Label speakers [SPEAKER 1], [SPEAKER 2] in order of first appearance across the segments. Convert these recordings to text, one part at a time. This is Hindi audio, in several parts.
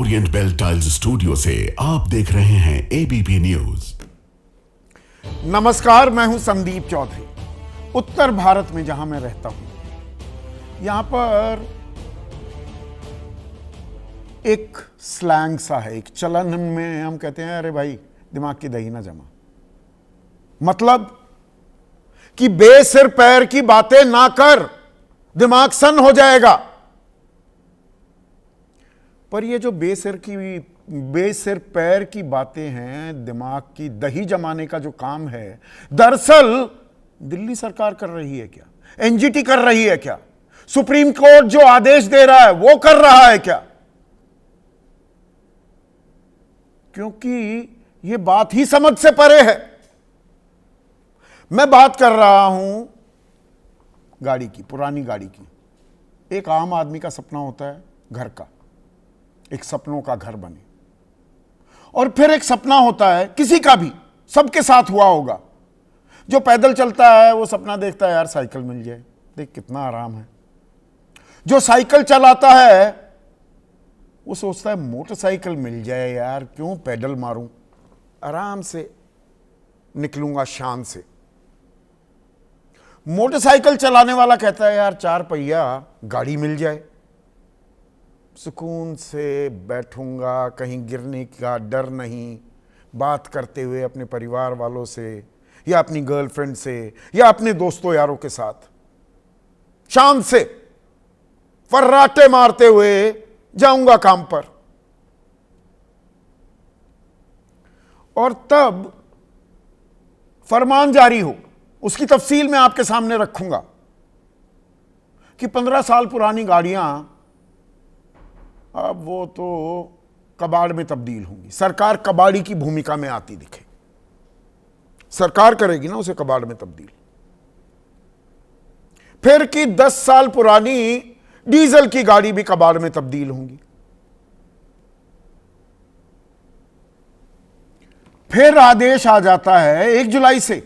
[SPEAKER 1] ओरिएंट बेल टाइल्स स्टूडियो से आप देख रहे हैं एबीपी न्यूज।
[SPEAKER 2] नमस्कार, मैं हूं संदीप चौधरी। उत्तर भारत में जहां मैं रहता हूं, यहां पर एक स्लैंग सा है, एक चलन में हम कहते हैं, अरे भाई दिमाग की दही ना जमा। मतलब कि बेसिर पैर की बातें ना कर, दिमाग सन हो जाएगा। पर ये जो बेसिर पैर की बातें हैं, दिमाग की दही जमाने का जो काम है, दरअसल दिल्ली सरकार कर रही है क्या? एनजीटी कर रही है क्या? सुप्रीम कोर्ट जो आदेश दे रहा है वो कर रहा है क्या? क्योंकि ये बात ही समझ से परे है। मैं बात कर रहा हूं गाड़ी की, पुरानी गाड़ी की। एक आम आदमी का सपना होता है घर का, एक सपनों का घर बने। और फिर एक सपना होता है किसी का भी, सबके साथ हुआ होगा, जो पैदल चलता है वो सपना देखता है यार साइकिल मिल जाए, देख कितना आराम है। जो साइकिल चलाता है वो सोचता है मोटरसाइकिल मिल जाए यार, क्यों पैडल मारूं, आराम से निकलूंगा शान से। मोटरसाइकिल चलाने वाला कहता है यार चार पहिया गाड़ी मिल जाए, सुकून से बैठूंगा, कहीं गिरने का डर नहीं, बात करते हुए अपने परिवार वालों से या अपनी गर्लफ्रेंड से या अपने दोस्तों यारों के साथ शान से फर्राटे मारते हुए जाऊंगा काम पर। और तब फरमान जारी हो, उसकी तफसील मैं आपके सामने रखूंगा कि 15 साल पुरानी गाड़ियां अब वो तो कबाड़ में तब्दील होंगी। सरकार कबाड़ी की भूमिका में आती दिखे, सरकार करेगी ना उसे कबाड़ में तब्दील। फिर कि 10 साल पुरानी डीजल की गाड़ी भी कबाड़ में तब्दील होंगी। फिर आदेश आ जाता है 1 जुलाई से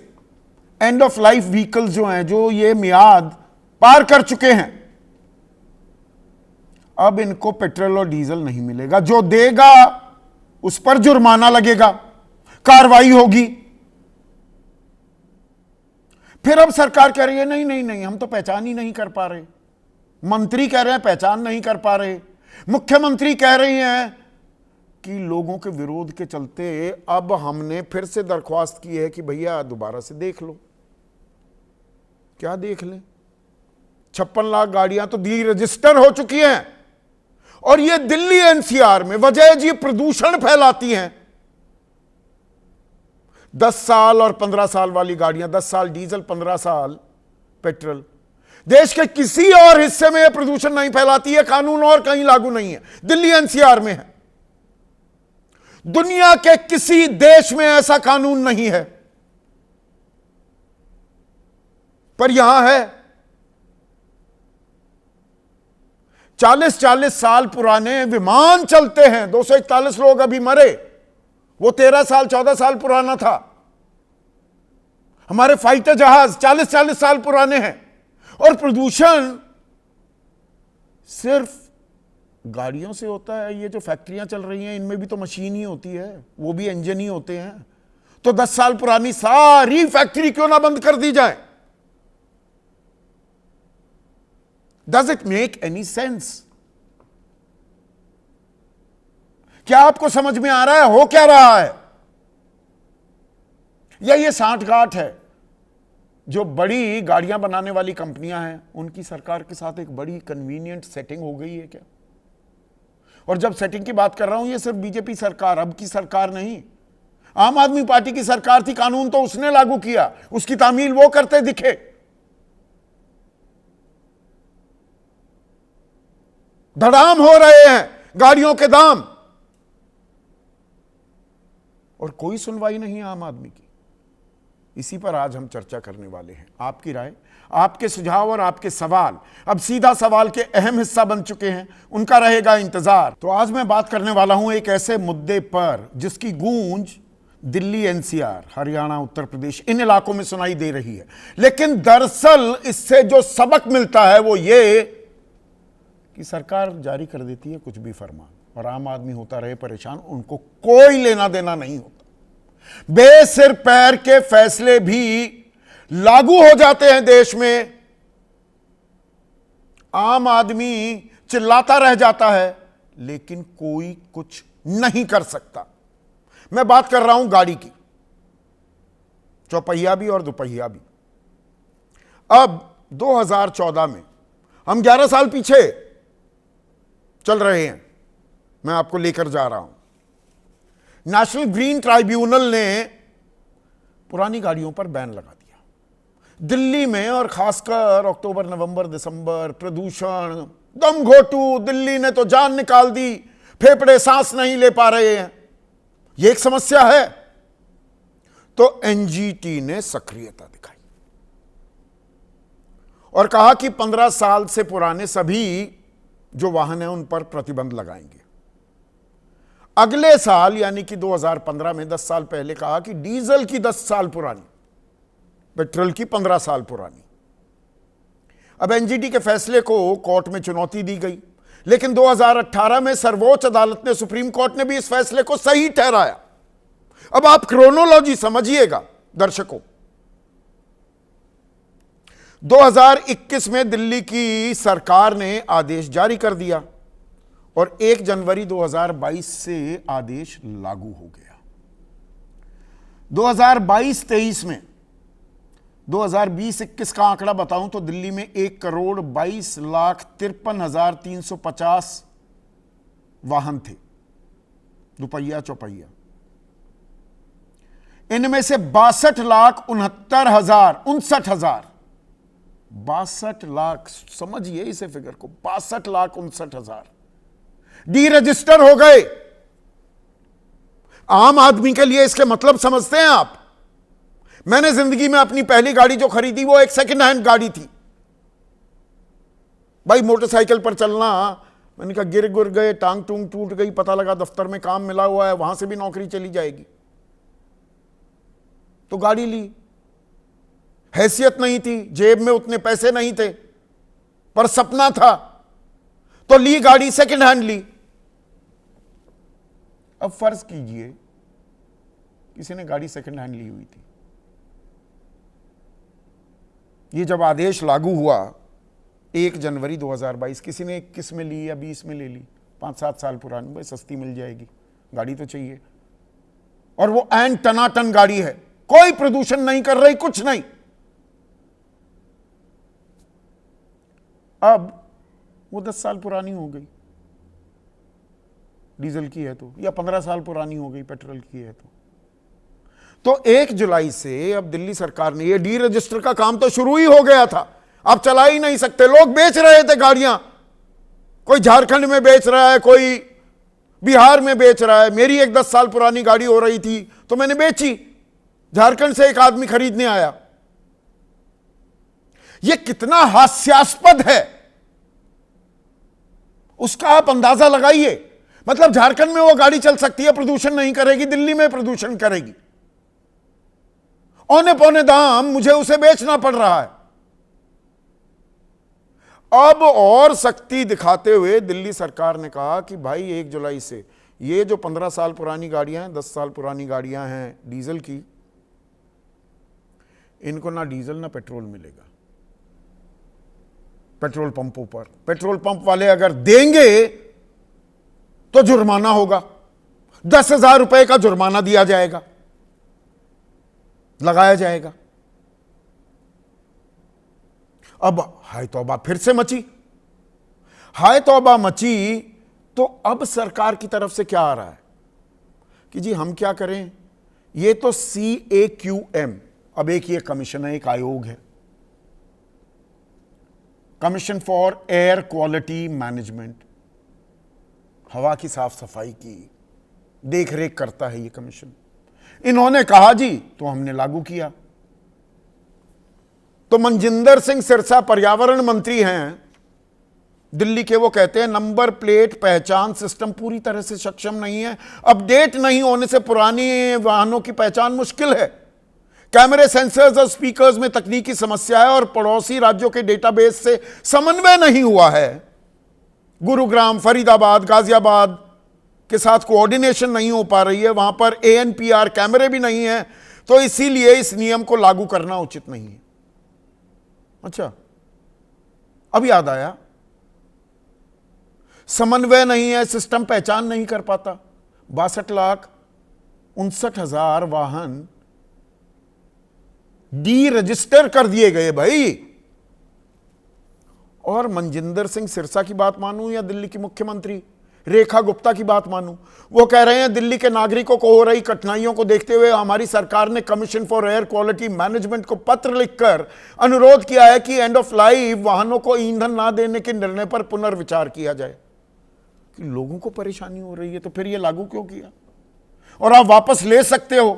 [SPEAKER 2] एंड ऑफ लाइफ व्हीकल्स जो हैं, जो ये मियाद पार कर चुके हैं, अब इनको पेट्रोल और डीजल नहीं मिलेगा। जो देगा उस पर जुर्माना लगेगा, कार्रवाई होगी। फिर अब सरकार कह रही है नहीं नहीं नहीं, हम तो पहचान ही नहीं कर पा रहे। मंत्री कह रहे हैं पहचान नहीं कर पा रहे। मुख्यमंत्री कह रही हैं कि लोगों के विरोध के चलते अब हमने फिर से दरख्वास्त की है कि भैया दोबारा से देख लो। क्या देख लें? 56 लाख गाड़ियां तो डी रजिस्टर हो चुकी हैं। और ये दिल्ली एनसीआर में वजह जी प्रदूषण फैलाती हैं। 10 साल और 15 साल वाली गाड़ियां, 10 साल डीजल 15 साल पेट्रोल, देश के किसी और हिस्से में यह प्रदूषण नहीं फैलाती है। कानून और कहीं लागू नहीं है, दिल्ली एनसीआर में है। दुनिया के किसी देश में ऐसा कानून नहीं है, पर यहां है। 40-40 साल पुराने विमान चलते हैं, 241 लोग अभी मरे, वो 13 साल 14 साल पुराना था। हमारे फाइटर जहाज 40-40 साल पुराने हैं। और प्रदूषण सिर्फ गाड़ियों से होता है? ये जो फैक्ट्रियां चल रही हैं इनमें भी तो मशीन ही होती है, वो भी इंजन ही होते हैं। तो 10 साल पुरानी सारी फैक्ट्री क्यों ना बंद कर दी जाए? Does it make any sense? क्या आपको समझ में आ रहा है हो क्या रहा है? या ये सांठगांठ है जो बड़ी गाड़ियां बनाने वाली कंपनियां हैं उनकी सरकार के साथ एक बड़ी कन्वीनियंट सेटिंग हो गई है क्या? और जब सेटिंग की बात कर रहा हूं, ये सिर्फ बीजेपी सरकार, अब की सरकार नहीं, आम आदमी पार्टी की सरकार थी। कानून तो उसने लागू किया, उसकी तामील वो करते दिखे। धड़ाम हो रहे हैं गाड़ियों के दाम और कोई सुनवाई नहीं है आम आदमी की। इसी पर आज हम चर्चा करने वाले हैं। आपकी राय, आपके सुझाव और आपके सवाल अब सीधा सवाल के अहम हिस्सा बन चुके हैं, उनका रहेगा इंतजार। तो आज मैं बात करने वाला हूं एक ऐसे मुद्दे पर जिसकी गूंज दिल्ली एनसीआर, हरियाणा, उत्तर प्रदेश, इन इलाकों में सुनाई दे रही है। लेकिन दरअसल इससे जो सबक मिलता है वो ये कि सरकार जारी कर देती है कुछ भी फरमान और आम आदमी होता रहे परेशान, उनको कोई लेना देना नहीं होता। बेसिर पैर के फैसले भी लागू हो जाते हैं देश में, आम आदमी चिल्लाता रह जाता है लेकिन कोई कुछ नहीं कर सकता। मैं बात कर रहा हूं गाड़ी की, चौपहिया भी और दुपहिया भी। अब 2014 में हम 11 साल पीछे चल रहे हैं, मैं आपको लेकर जा रहा हूं। नेशनल ग्रीन ट्राइब्यूनल ने पुरानी गाड़ियों पर बैन लगा दिया दिल्ली में, और खासकर अक्टूबर नवंबर दिसंबर प्रदूषण दम घोटू, दिल्ली ने तो जान निकाल दी, फेफड़े सांस नहीं ले पा रहे हैं, यह एक समस्या है। तो एनजीटी ने सक्रियता दिखाई और कहा कि 15 साल से पुराने सभी जो वाहन हैं उन पर प्रतिबंध लगाएंगे। अगले साल यानी कि 2015 में 10 साल पहले कहा कि डीजल की 10 साल पुरानी, पेट्रोल की 15 साल पुरानी। अब एनजीटी के फैसले को कोर्ट में चुनौती दी गई, लेकिन 2018 में सर्वोच्च अदालत ने, सुप्रीम कोर्ट ने भी इस फैसले को सही ठहराया। अब आप क्रोनोलॉजी समझिएगा दर्शकों। 2021 में दिल्ली की सरकार ने आदेश जारी कर दिया और 1 जनवरी 2022 से आदेश लागू हो गया। 2022-23 में 2020-21 का आंकड़ा बताऊं तो दिल्ली में 1,22,53,350 वाहन थे, दुपहिया चौपहिया। इनमें से 62,69,000 62 लाख, समझिए इसे फिगर को, 62,69,000 डी रजिस्टर हो गए। आम आदमी के लिए इसके मतलब समझते हैं आप? मैंने जिंदगी में अपनी पहली गाड़ी जो खरीदी वो एक सेकंड हैंड गाड़ी थी। भाई मोटरसाइकिल पर चलना, मैंने कहा गिर गुर गए, टांग टूंग टूट गई, पता लगा दफ्तर में काम मिला हुआ है, वहां से भी नौकरी चली जाएगी, तो गाड़ी ली। हैसियत नहीं थी, जेब में उतने पैसे नहीं थे, पर सपना था तो ली गाड़ी, सेकंड हैंड ली। अब फर्ज कीजिए किसी ने गाड़ी सेकंड हैंड ली हुई थी, ये जब आदेश लागू हुआ 1 जनवरी 2022, किसी ने 21 में ली या 20 में ले ली, 5-7 साल पुरानी, भाई सस्ती मिल जाएगी, गाड़ी तो चाहिए, और वो एन टनाटन गाड़ी है, कोई प्रदूषण नहीं कर रही, कुछ नहीं। अब वो 10 साल पुरानी हो गई डीजल की है तो, या 15 साल पुरानी हो गई पेट्रोल की है तो 1 जुलाई से अब दिल्ली सरकार ने, ये डी रजिस्टर का काम तो शुरू ही हो गया था, आप चला ही नहीं सकते। लोग बेच रहे थे गाड़ियां, कोई झारखंड में बेच रहा है, कोई बिहार में बेच रहा है। मेरी एक 10 साल पुरानी गाड़ी हो रही थी तो मैंने बेची, झारखंड से एक आदमी खरीदने आया। यह कितना हास्यास्पद है उसका आप अंदाजा लगाइए। मतलब झारखंड में वो गाड़ी चल सकती है, प्रदूषण नहीं करेगी, दिल्ली में प्रदूषण करेगी, औने पौने दाम मुझे उसे बेचना पड़ रहा है। अब और सख्ती दिखाते हुए दिल्ली सरकार ने कहा कि भाई 1 जुलाई से ये जो 15 साल पुरानी गाड़ियां हैं, 10 साल पुरानी गाड़ियां हैं डीजल की, इनको ना डीजल ना पेट्रोल मिलेगा पेट्रोल पंपों पर। पेट्रोल पंप वाले अगर देंगे तो जुर्माना होगा, 10,000 रुपए का जुर्माना दिया जाएगा, लगाया जाएगा। अब हाय तौबा फिर से मची, हाय तौबा मची। तो अब सरकार की तरफ से क्या आ रहा है कि जी हम क्या करें, ये तो CAQM, अब एक ये कमीशन है, एक आयोग है, commission for air quality management, हवा की साफ सफाई की देख रेख करता है ये कमीशन। इन्होंने कहा जी तो हमने लागू किया। तो मनजिंदर सिंह सिरसा पर्यावरण मंत्री हैं दिल्ली के, वो कहते हैं नंबर प्लेट पहचान सिस्टम पूरी तरह से सक्षम नहीं है, अपडेट नहीं होने से पुरानी वाहनों की पहचान मुश्किल है, कैमरे सेंसर्स और स्पीकर्स में तकनीकी समस्या है और पड़ोसी राज्यों के डेटाबेस से समन्वय नहीं हुआ है। गुरुग्राम, फरीदाबाद, गाजियाबाद के साथ कोऑर्डिनेशन नहीं हो पा रही है, वहां पर ANPR कैमरे भी नहीं है, तो इसीलिए इस नियम को लागू करना उचित नहीं है। अच्छा, अब याद आया, समन्वय नहीं है, सिस्टम पहचान नहीं कर पाता। 62,59,000 वाहन डी रजिस्टर कर दिए गए भाई। और मनजिंदर सिंह सिरसा की बात मानूं या दिल्ली की मुख्यमंत्री रेखा गुप्ता की बात मानूं, वो कह रहे हैं दिल्ली के नागरिकों को हो रही कठिनाइयों को देखते हुए हमारी सरकार ने commission for air quality management को पत्र लिखकर अनुरोध किया है कि एंड ऑफ लाइफ वाहनों को ईंधन ना देने के निर्णय पर पुनर्विचार किया जाए। कि लोगों को परेशानी हो रही है तो फिर ये लागू क्यों किया? और आप वापस ले सकते हो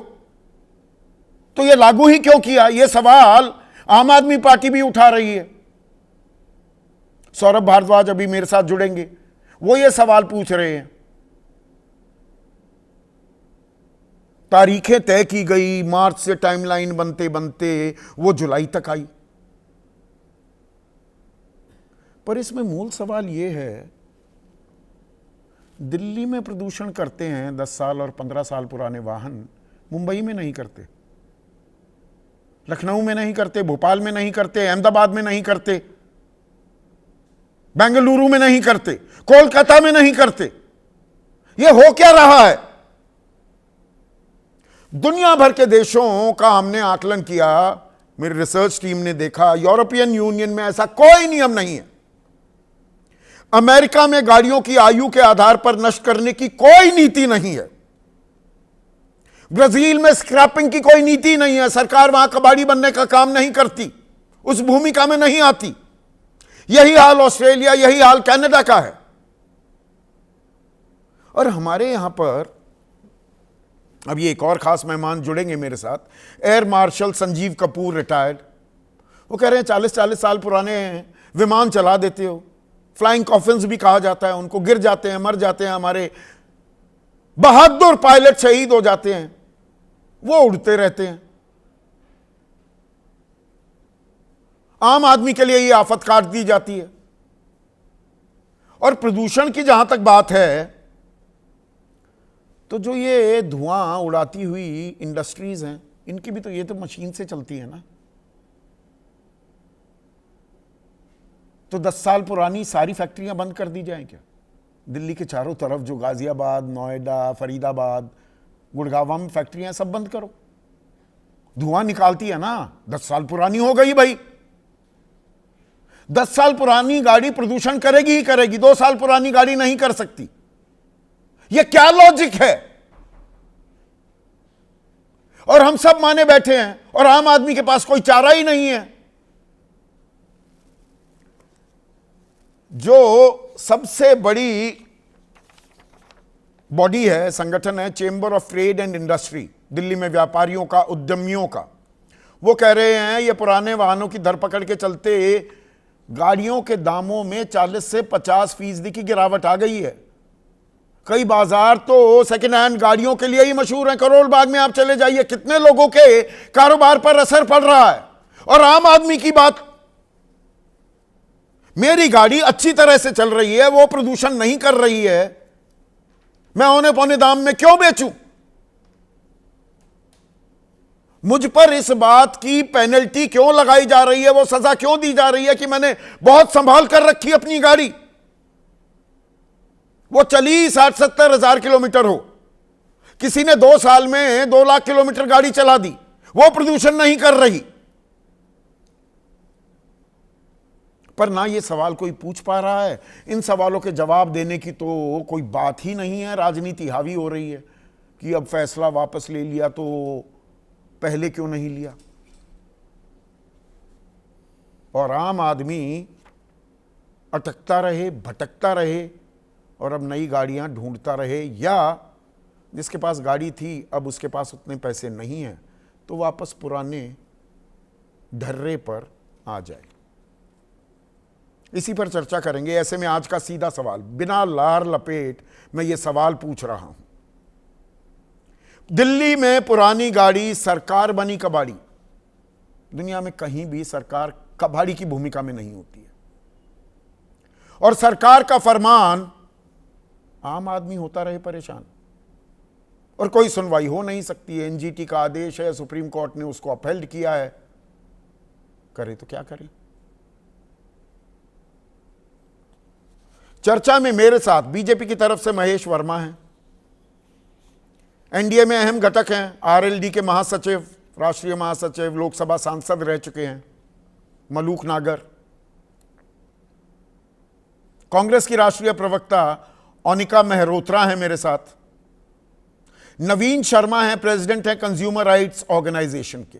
[SPEAKER 2] तो ये लागू ही क्यों किया? ये सवाल आम आदमी पार्टी भी उठा रही है। सौरभ भारद्वाज अभी मेरे साथ जुड़ेंगे, वो ये सवाल पूछ रहे हैं। तारीखें तय की गई, मार्च से टाइमलाइन बनते बनते वो जुलाई तक आई। पर इसमें मूल सवाल यह है, दिल्ली में प्रदूषण करते हैं 10 साल और 15 साल पुराने वाहन, मुंबई में नहीं करते, लखनऊ में नहीं करते, भोपाल में नहीं करते, अहमदाबाद में नहीं करते, बेंगलुरु में नहीं करते, कोलकाता में नहीं करते। यह हो क्या रहा है? दुनिया भर के देशों का हमने आकलन किया, मेरी रिसर्च टीम ने देखा, यूरोपियन यूनियन में ऐसा कोई नियम नहीं है। अमेरिका में गाड़ियों की आयु के आधार पर नष्ट करने की कोई नीति नहीं है। ब्राजील में स्क्रैपिंग की कोई नीति नहीं है। सरकार वहां कबाड़ी बनने का काम नहीं करती, उस भूमिका में नहीं आती। यही हाल ऑस्ट्रेलिया, यही हाल कनाडा का है। और हमारे यहां पर अब ये एक और खास मेहमान जुड़ेंगे मेरे साथ, air marshal Sanjeev Kapoor retired. वो कह रहे हैं 40-40 साल पुराने विमान चला देते हो, फ्लाइंग कॉफिन्स भी कहा जाता है उनको, गिर जाते हैं, मर जाते हैं, हमारे बहादुर पायलट शहीद हो जाते हैं, वो उड़ते रहते हैं। आम आदमी के लिए ये आफत काट दी जाती है। और प्रदूषण की जहां तक बात है, तो जो ये धुआं उड़ाती हुई इंडस्ट्रीज हैं, इनकी भी तो ये तो मशीन से चलती है ना। तो 10 साल पुरानी सारी फैक्ट्रियां बंद कर दी जाएं क्या? दिल्ली के चारों तरफ जो गाजियाबाद, नोएडा, फरीदाबाद, गुड़गांव में फैक्ट्रियां सब बंद करो। धुआं निकालती है ना, 10 साल पुरानी हो गई भाई। 10 साल पुरानी गाड़ी प्रदूषण करेगी ही करेगी, 2 साल पुरानी गाड़ी नहीं कर सकती। यह क्या लॉजिक है? और हम सब माने बैठे हैं और आम आदमी के पास कोई चारा ही नहीं है। जो सबसे बड़ी बॉडी है, संगठन है, chamber of trade and industry, Delhi में व्यापारियों का, उद्यमियों का, वो कह रहे हैं ये पुराने वाहनों की धरपकड़ के चलते गाड़ियों के दामों में 40 से 50% की गिरावट आ गई है। कई बाजार तो सेकेंड हैंड गाड़ियों के लिए ही मशहूर है। करोल बाग में आप चले जाइए, कितने लोगों के कारोबार पर असर पड़ रहा है। और आम आदमी की बात, मेरी गाड़ी अच्छी तरह से चल रही है, वो प्रदूषण नहीं कर रही है, मैं औने पौने दाम में क्यों बेचूं? मुझ पर इस बात की पेनल्टी क्यों लगाई जा रही है, वो सजा क्यों दी जा रही है कि मैंने बहुत संभाल कर रखी अपनी गाड़ी, वो चली 60-70 हजार किलोमीटर हो, किसी ने 2 साल में 2 लाख किलोमीटर गाड़ी चला दी, वो प्रदूषण नहीं कर रही। पर ना ये सवाल कोई पूछ पा रहा है। इन सवालों के जवाब देने की तो कोई बात ही नहीं है। राजनीति हावी हो रही है कि अब फैसला वापस ले लिया तो पहले क्यों नहीं लिया। और आम आदमी अटकता रहे, भटकता रहे और अब नई गाड़ियां ढूंढता रहे, या जिसके पास गाड़ी थी अब उसके पास उतने पैसे नहीं हैं तो वापस पुराने ढर्रे पर आ जाए। इसी पर चर्चा करेंगे। ऐसे में आज का सीधा सवाल, बिना लार लपेट मैं ये सवाल पूछ रहा हूं, दिल्ली में पुरानी गाड़ी सरकार बनी कबाड़ी। दुनिया में कहीं भी सरकार कबाड़ी की भूमिका में नहीं होती है। और सरकार का फरमान, आम आदमी होता रहे परेशान और कोई सुनवाई हो नहीं सकती है। एनजीटी का आदेश है, सुप्रीम कोर्ट ने उसको अपहेल्ड किया है, करे तो क्या करें। चर्चा में मेरे साथ बीजेपी की तरफ से महेश वर्मा हैं, एनडीए में अहम घटक हैं, आरएलडी के महासचिव, राष्ट्रीय महासचिव, लोकसभा सांसद रह चुके हैं मलूक नागर। कांग्रेस की राष्ट्रीय प्रवक्ता ओनिका मेहरोत्रा है मेरे साथ। नवीन शर्मा है, प्रेसिडेंट है कंज्यूमर राइट्स ऑर्गेनाइजेशन के,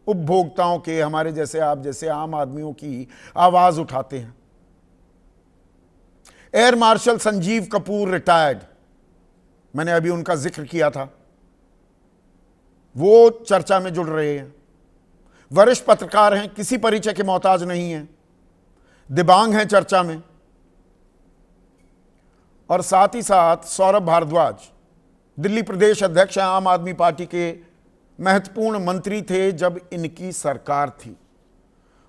[SPEAKER 2] उपभोक्ताओं के, हमारे जैसे आप जैसे आम आदमियों की आवाज उठाते हैं। Air marshal Sanjeev Kapoor retired, मैंने अभी उनका जिक्र किया था, वो चर्चा में जुड़ रहे हैं। वरिष्ठ पत्रकार हैं, किसी परिचय के मोहताज नहीं हैं, दिबांग हैं चर्चा में। और साथ ही साथ सौरभ भारद्वाज, दिल्ली प्रदेश अध्यक्ष हैं आम आदमी पार्टी के, महत्वपूर्ण मंत्री थे जब इनकी सरकार थी।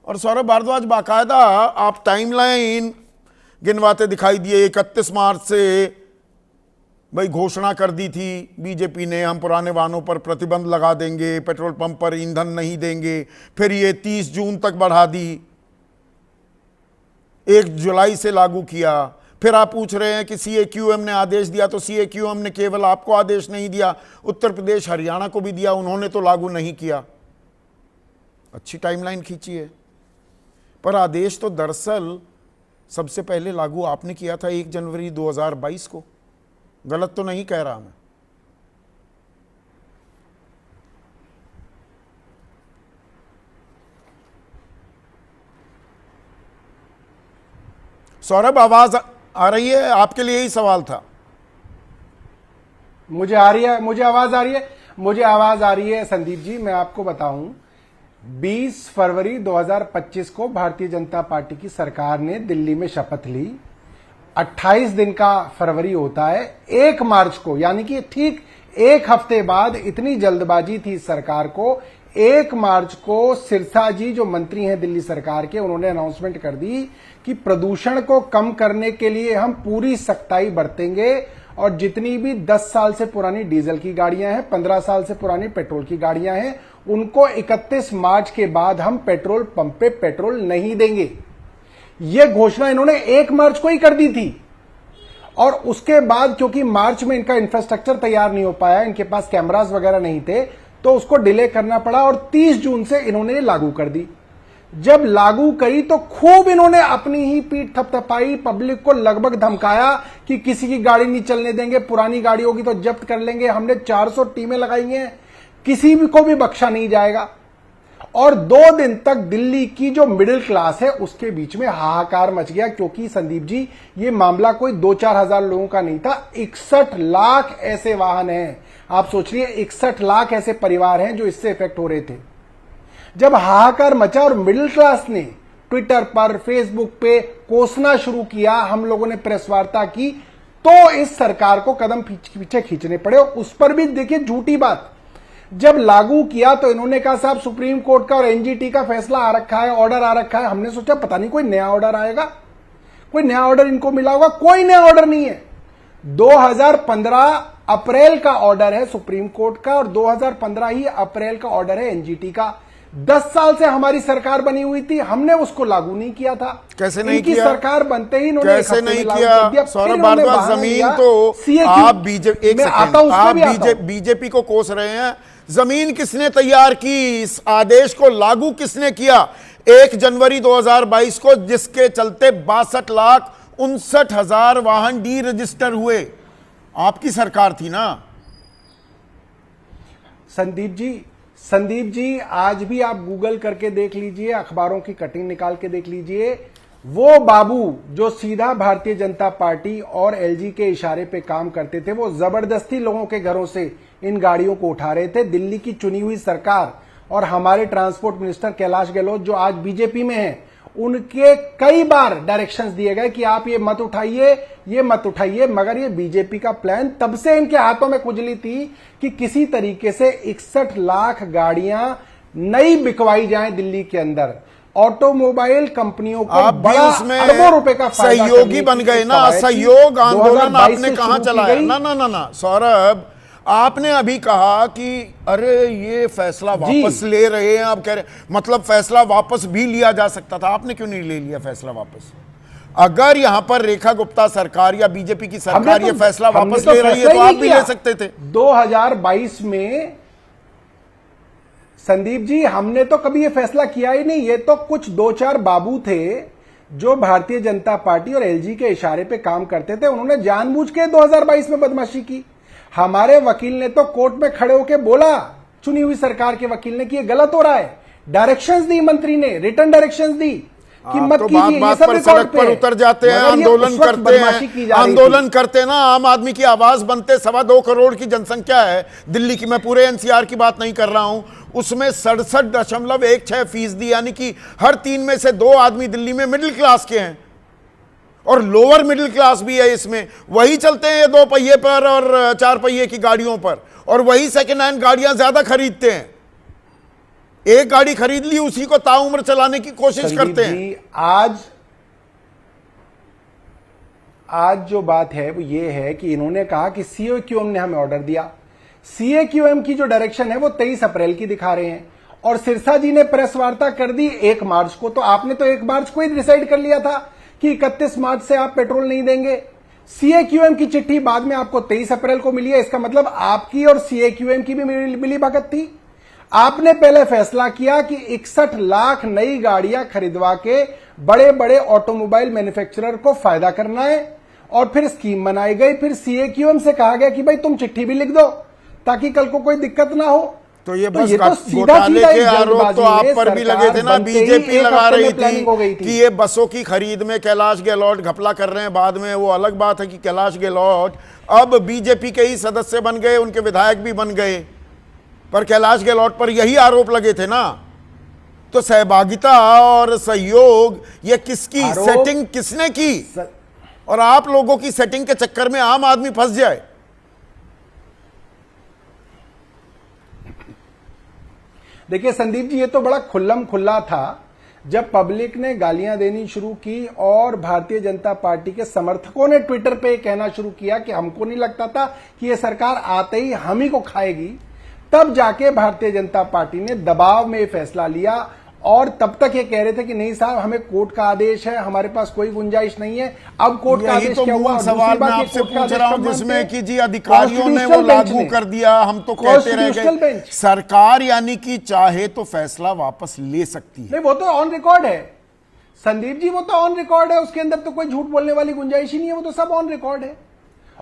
[SPEAKER 2] और सौरभ भारद्वाज बाकायदा आप टाइमलाइन गिनवाते दिखाई दिए। 31 मार्च से भाई घोषणा कर दी थी बीजेपी ने, हम पुराने वाहनों पर प्रतिबंध लगा देंगे, पेट्रोल पंप पर ईंधन नहीं देंगे, फिर ये 30 जून तक बढ़ा दी, 1 जुलाई से लागू किया। फिर आप पूछ रहे हैं कि सीएक्यूएम ने आदेश दिया, तो सीएक्यूएम ने केवल आपको आदेश नहीं दिया, उत्तर प्रदेश हरियाणा को भी दिया, उन्होंने तो लागू नहीं किया। अच्छी टाइमलाइन खींची है, पर आदेश तो दरअसल सबसे पहले लागू आपने किया था 1 जनवरी 2022 को। गलत तो नहीं कह रहा मैं। सौरभ आवाज आ रही है? आपके लिए ही सवाल था।
[SPEAKER 3] मुझे आ रही है, मुझे आवाज आ रही है, मुझे आवाज आ रही है। संदीप जी, मैं आपको बताऊं, 20 फरवरी 2025 को भारतीय जनता पार्टी की सरकार ने दिल्ली में शपथ ली। 28 दिन का फरवरी होता है। 1 मार्च को, यानी कि ठीक 1 हफ्ते बाद, इतनी जल्दबाजी थी सरकार को, 1 मार्च को सिरसा जी जो मंत्री हैं दिल्ली सरकार के, उन्होंने अनाउंसमेंट कर दी कि प्रदूषण को कम करने के लिए हम पूरी सख्ताई बरतेंगे और जितनी भी 10 साल से पुरानी डीजल की गाड़ियां हैं, 15 साल से पुरानी पेट्रोल की गाड़ियां हैं, उनको 31 मार्च के बाद हम पेट्रोल पंप पे पेट्रोल नहीं देंगे। यह घोषणा इन्होंने 1 मार्च को ही कर दी थी। और उसके बाद क्योंकि मार्च में इनका इंफ्रास्ट्रक्चर तैयार नहीं हो पाया, इनके पास कैमरास वगैरह नहीं थे, तो उसको डिले करना पड़ा और 30 जून से इन्होंने लागू कर दी। जब लागू करी तो खूब इन्होंने अपनी ही पीठ थपथपाई, पब्लिक को लगभग धमकाया कि किसी की गाड़ी नहीं चलने देंगे, पुरानी गाड़ी होगी तो जब्त कर लेंगे, हमने 400 टीमें लगाई हैं, किसी भी को भी बख्शा नहीं जाएगा। और 2 दिन तक दिल्ली की जो मिडिल क्लास है उसके बीच में हाहाकार मच गया, क्योंकि संदीप जी ये मामला कोई 2-4 हजार लोगों का नहीं था, 61 लाख ऐसे वाहन हैं। आप सोचिए 61 लाख ऐसे परिवार हैं जो इससे इफेक्ट हो रहे थे। जब हाहाकार मचा और मिडिल क्लास ने ट्विटर पर, फेसबुक पे कोसना शुरू किया, हम लोगों ने प्रेस वार्ता की, तो इस सरकार को कदम पीछे खींचने पड़े। उस पर भी देखिए झूठी बात, जब लागू किया तो इन्होंने कहा साहब सुप्रीम कोर्ट का और एनजीटी का फैसला आ रखा है, ऑर्डर आ रखा है। हमने सोचा पता नहीं कोई नया ऑर्डर आएगा, कोई नया ऑर्डर इनको मिला होगा। कोई नया ऑर्डर नहीं है। 2015 अप्रैल का ऑर्डर है सुप्रीम कोर्ट का और 2015 ही अप्रैल का ऑर्डर है एनजीटी का। 10 साल से हमारी सरकार बनी हुई थी, हमने उसको लागू नहीं किया था।
[SPEAKER 2] कैसे नहीं
[SPEAKER 3] इनकी
[SPEAKER 2] किया?
[SPEAKER 3] सरकार बनते ही इन्होंने
[SPEAKER 2] कैसे नहीं किया? सौरभ भारद्वाज, जमीन तो आप बीजेपी को कोस रहे हैं, जमीन किसने तैयार की? इस आदेश को लागू किसने किया 1 जनवरी 2022 को, जिसके चलते 62,59,000 वाहन डी रजिस्टर हुए? आपकी सरकार थी ना
[SPEAKER 3] संदीप जी, आज भी आप गूगल करके देख लीजिए, अखबारों की कटिंग निकाल के देख लीजिए, वो बाबू जो सीधा भारतीय जनता पार्टी और एलजी के इशारे पे काम करते थे, वो जबरदस्ती लोगों के घरों से इन गाड़ियों को उठा रहे थे। दिल्ली की चुनी हुई सरकार और हमारे ट्रांसपोर्ट मिनिस्टर कैलाश गहलोत जो आज बीजेपी में हैं, उनके कई बार डायरेक्शंस दिए गए कि आप ये मत उठाइए, ये मत उठाइए, मगर ये बीजेपी का प्लान तब से इनके हाथों में खुजली थी कि किसी तरीके से 61 लाख गाड़ियां नई बिकवाई जाएं दिल्ली के अंदर। ऑटोमोबाइल कंपनियों को
[SPEAKER 2] आप भी
[SPEAKER 3] बड़ा
[SPEAKER 2] उसमें
[SPEAKER 3] अरबों रुपए का फायदा करने
[SPEAKER 2] सहयोगी
[SPEAKER 3] की
[SPEAKER 2] बन गए ना।
[SPEAKER 3] कवायद थी।
[SPEAKER 2] सहयोग आंदोलन
[SPEAKER 3] 2022
[SPEAKER 2] आपने
[SPEAKER 3] से
[SPEAKER 2] कहां
[SPEAKER 3] शुरू की
[SPEAKER 2] चलाया?
[SPEAKER 3] गई।
[SPEAKER 2] ना ना ना ना सौरभ, आपने अभी कहा कि अरे ये फैसला वापस ले रहे हैं। आप कह रहे मतलब फैसला वापस भी लिया जा सकता था, आपने क्यों नहीं ले लिया फैसला वापस? अगर यहां पर रेखा गुप्ता सरकार या बीजेपी की सरकार ये फैसला वापस ले रही है तो आप भी ले सकते थे।
[SPEAKER 3] 2022 में संदीप जी हमने तो कभी ये फैसला किया ही नहीं। ये तो कुछ 2-4 बाबू थे जो भारतीय जनता पार्टी और एलजी के इशारे पे काम करते थे। उन्होंने जानबूझ के 2022 में बदमाशी की। हमारे वकील ने तो कोर्ट में खड़े होकर बोला, चुनी हुई सरकार के वकील ने, कि ये गलत हो रहा है। डायरेक्शंस दी मंत्री ने, रिटर्न डायरेक्शंस दी कि मत
[SPEAKER 2] तो
[SPEAKER 3] कीजिए।
[SPEAKER 2] बात पर सड़क पर उतर जाते हैं, आंदोलन करते हैं, आंदोलन करते हैं ना। आम आदमी की आवाज बनते 2.25 करोड़ की जनसंख्या है दिल्ली की। मैं पूरे एनसीआर की बात नहीं कर रहा हूं। उसमें 67.16% यानी कि हर 3 में से 2 आदमी दिल्ली में मिडिल क्लास के हैं और लोअर मिडिल क्लास भी है। इसमें वही चलते हैं ये 2 पहिए पर और 4 पहिए की गाड़ियों पर, और वही सेकेंड हैंड गाड़ियां ज्यादा खरीदते हैं। एक गाड़ी खरीद ली, उसी को ताउम्र चलाने की कोशिश करते हैं।
[SPEAKER 3] आज जो बात है वो ये है कि इन्होंने कहा कि सीएक्यूएम ने हमें ऑर्डर दिया। सीएक्यूएम की जो डायरेक्शन है वो 23 अप्रैल की दिखा रहे हैं, और सिरसा जी ने प्रेस वार्ता कर दी 1 मार्च को। तो आपने तो 1 मार्च को ही डिसाइड कर लिया था कि 31 मार्च से आप पेट्रोल नहीं देंगे। सीएक्यूएम की चिट्ठी बाद में आपको 23 अप्रैल को मिली है। इसका मतलब आपकी और सीएक्यूएम की भी मिली भगत थी। आपने पहले फैसला किया कि 61 लाख नई गाड़ियां खरीदवा के बड़े बड़े ऑटोमोबाइल मैन्युफैक्चरर को फायदा करना है, और फिर स्कीम बनाई गई। फिर सीएक्यूएम से कहा गया कि भाई तुम चिट्ठी भी लिख दो ताकि कल को कोई दिक्कत ना हो।
[SPEAKER 2] तो ये बस घोटाले के आरोप तो आप पर भी लगे थे ना। बीजेपी लगा रही थी कि ये बसों की खरीद में कैलाश गहलोत घपला कर रहे हैं। बाद में वो अलग बात है कि कैलाश गहलोत अब बीजेपी के ही सदस्य बन गए, उनके विधायक भी बन गए, पर कैलाश गहलोत पर यही आरोप लगे थे ना। तो सहभागिता और सहयोग ये किसकी सेटिंग किसने की? और आप लोगों की सेटिंग के चक्कर में आम आदमी फंस जाए।
[SPEAKER 3] देखिए संदीप जी, ये तो बड़ा खुल्लम खुल्ला था जब पब्लिक ने गालियां देनी शुरू की और भारतीय जनता पार्टी के समर्थकों ने ट्विटर पे कहना शुरू किया कि हमको नहीं लगता था कि ये सरकार आते ही हम ही को खाएगी। तब जाके भारतीय जनता पार्टी ने दबाव में फैसला लिया, और तब तक ये कह रहे थे कि नहीं साहब, हमें कोर्ट का आदेश है, हमारे पास कोई गुंजाइश नहीं है। अब कोर्ट का आदेश क्या हुआ?
[SPEAKER 2] सवाल मैं आपसे पूछ रहा हूं जिसमें कि जी अधिकारियों ने वो लागू कर दिया, हम तो कहते रह गए। सरकार यानी कि चाहे तो फैसला वापस ले सकती है।
[SPEAKER 3] नहीं, वो तो ऑन रिकॉर्ड है संदीप जी, वो तो ऑन रिकॉर्ड है। उसके अंदर तो कोई झूठ बोलने वाली गुंजाइश ही नहीं है, वो तो सब ऑन रिकॉर्ड है।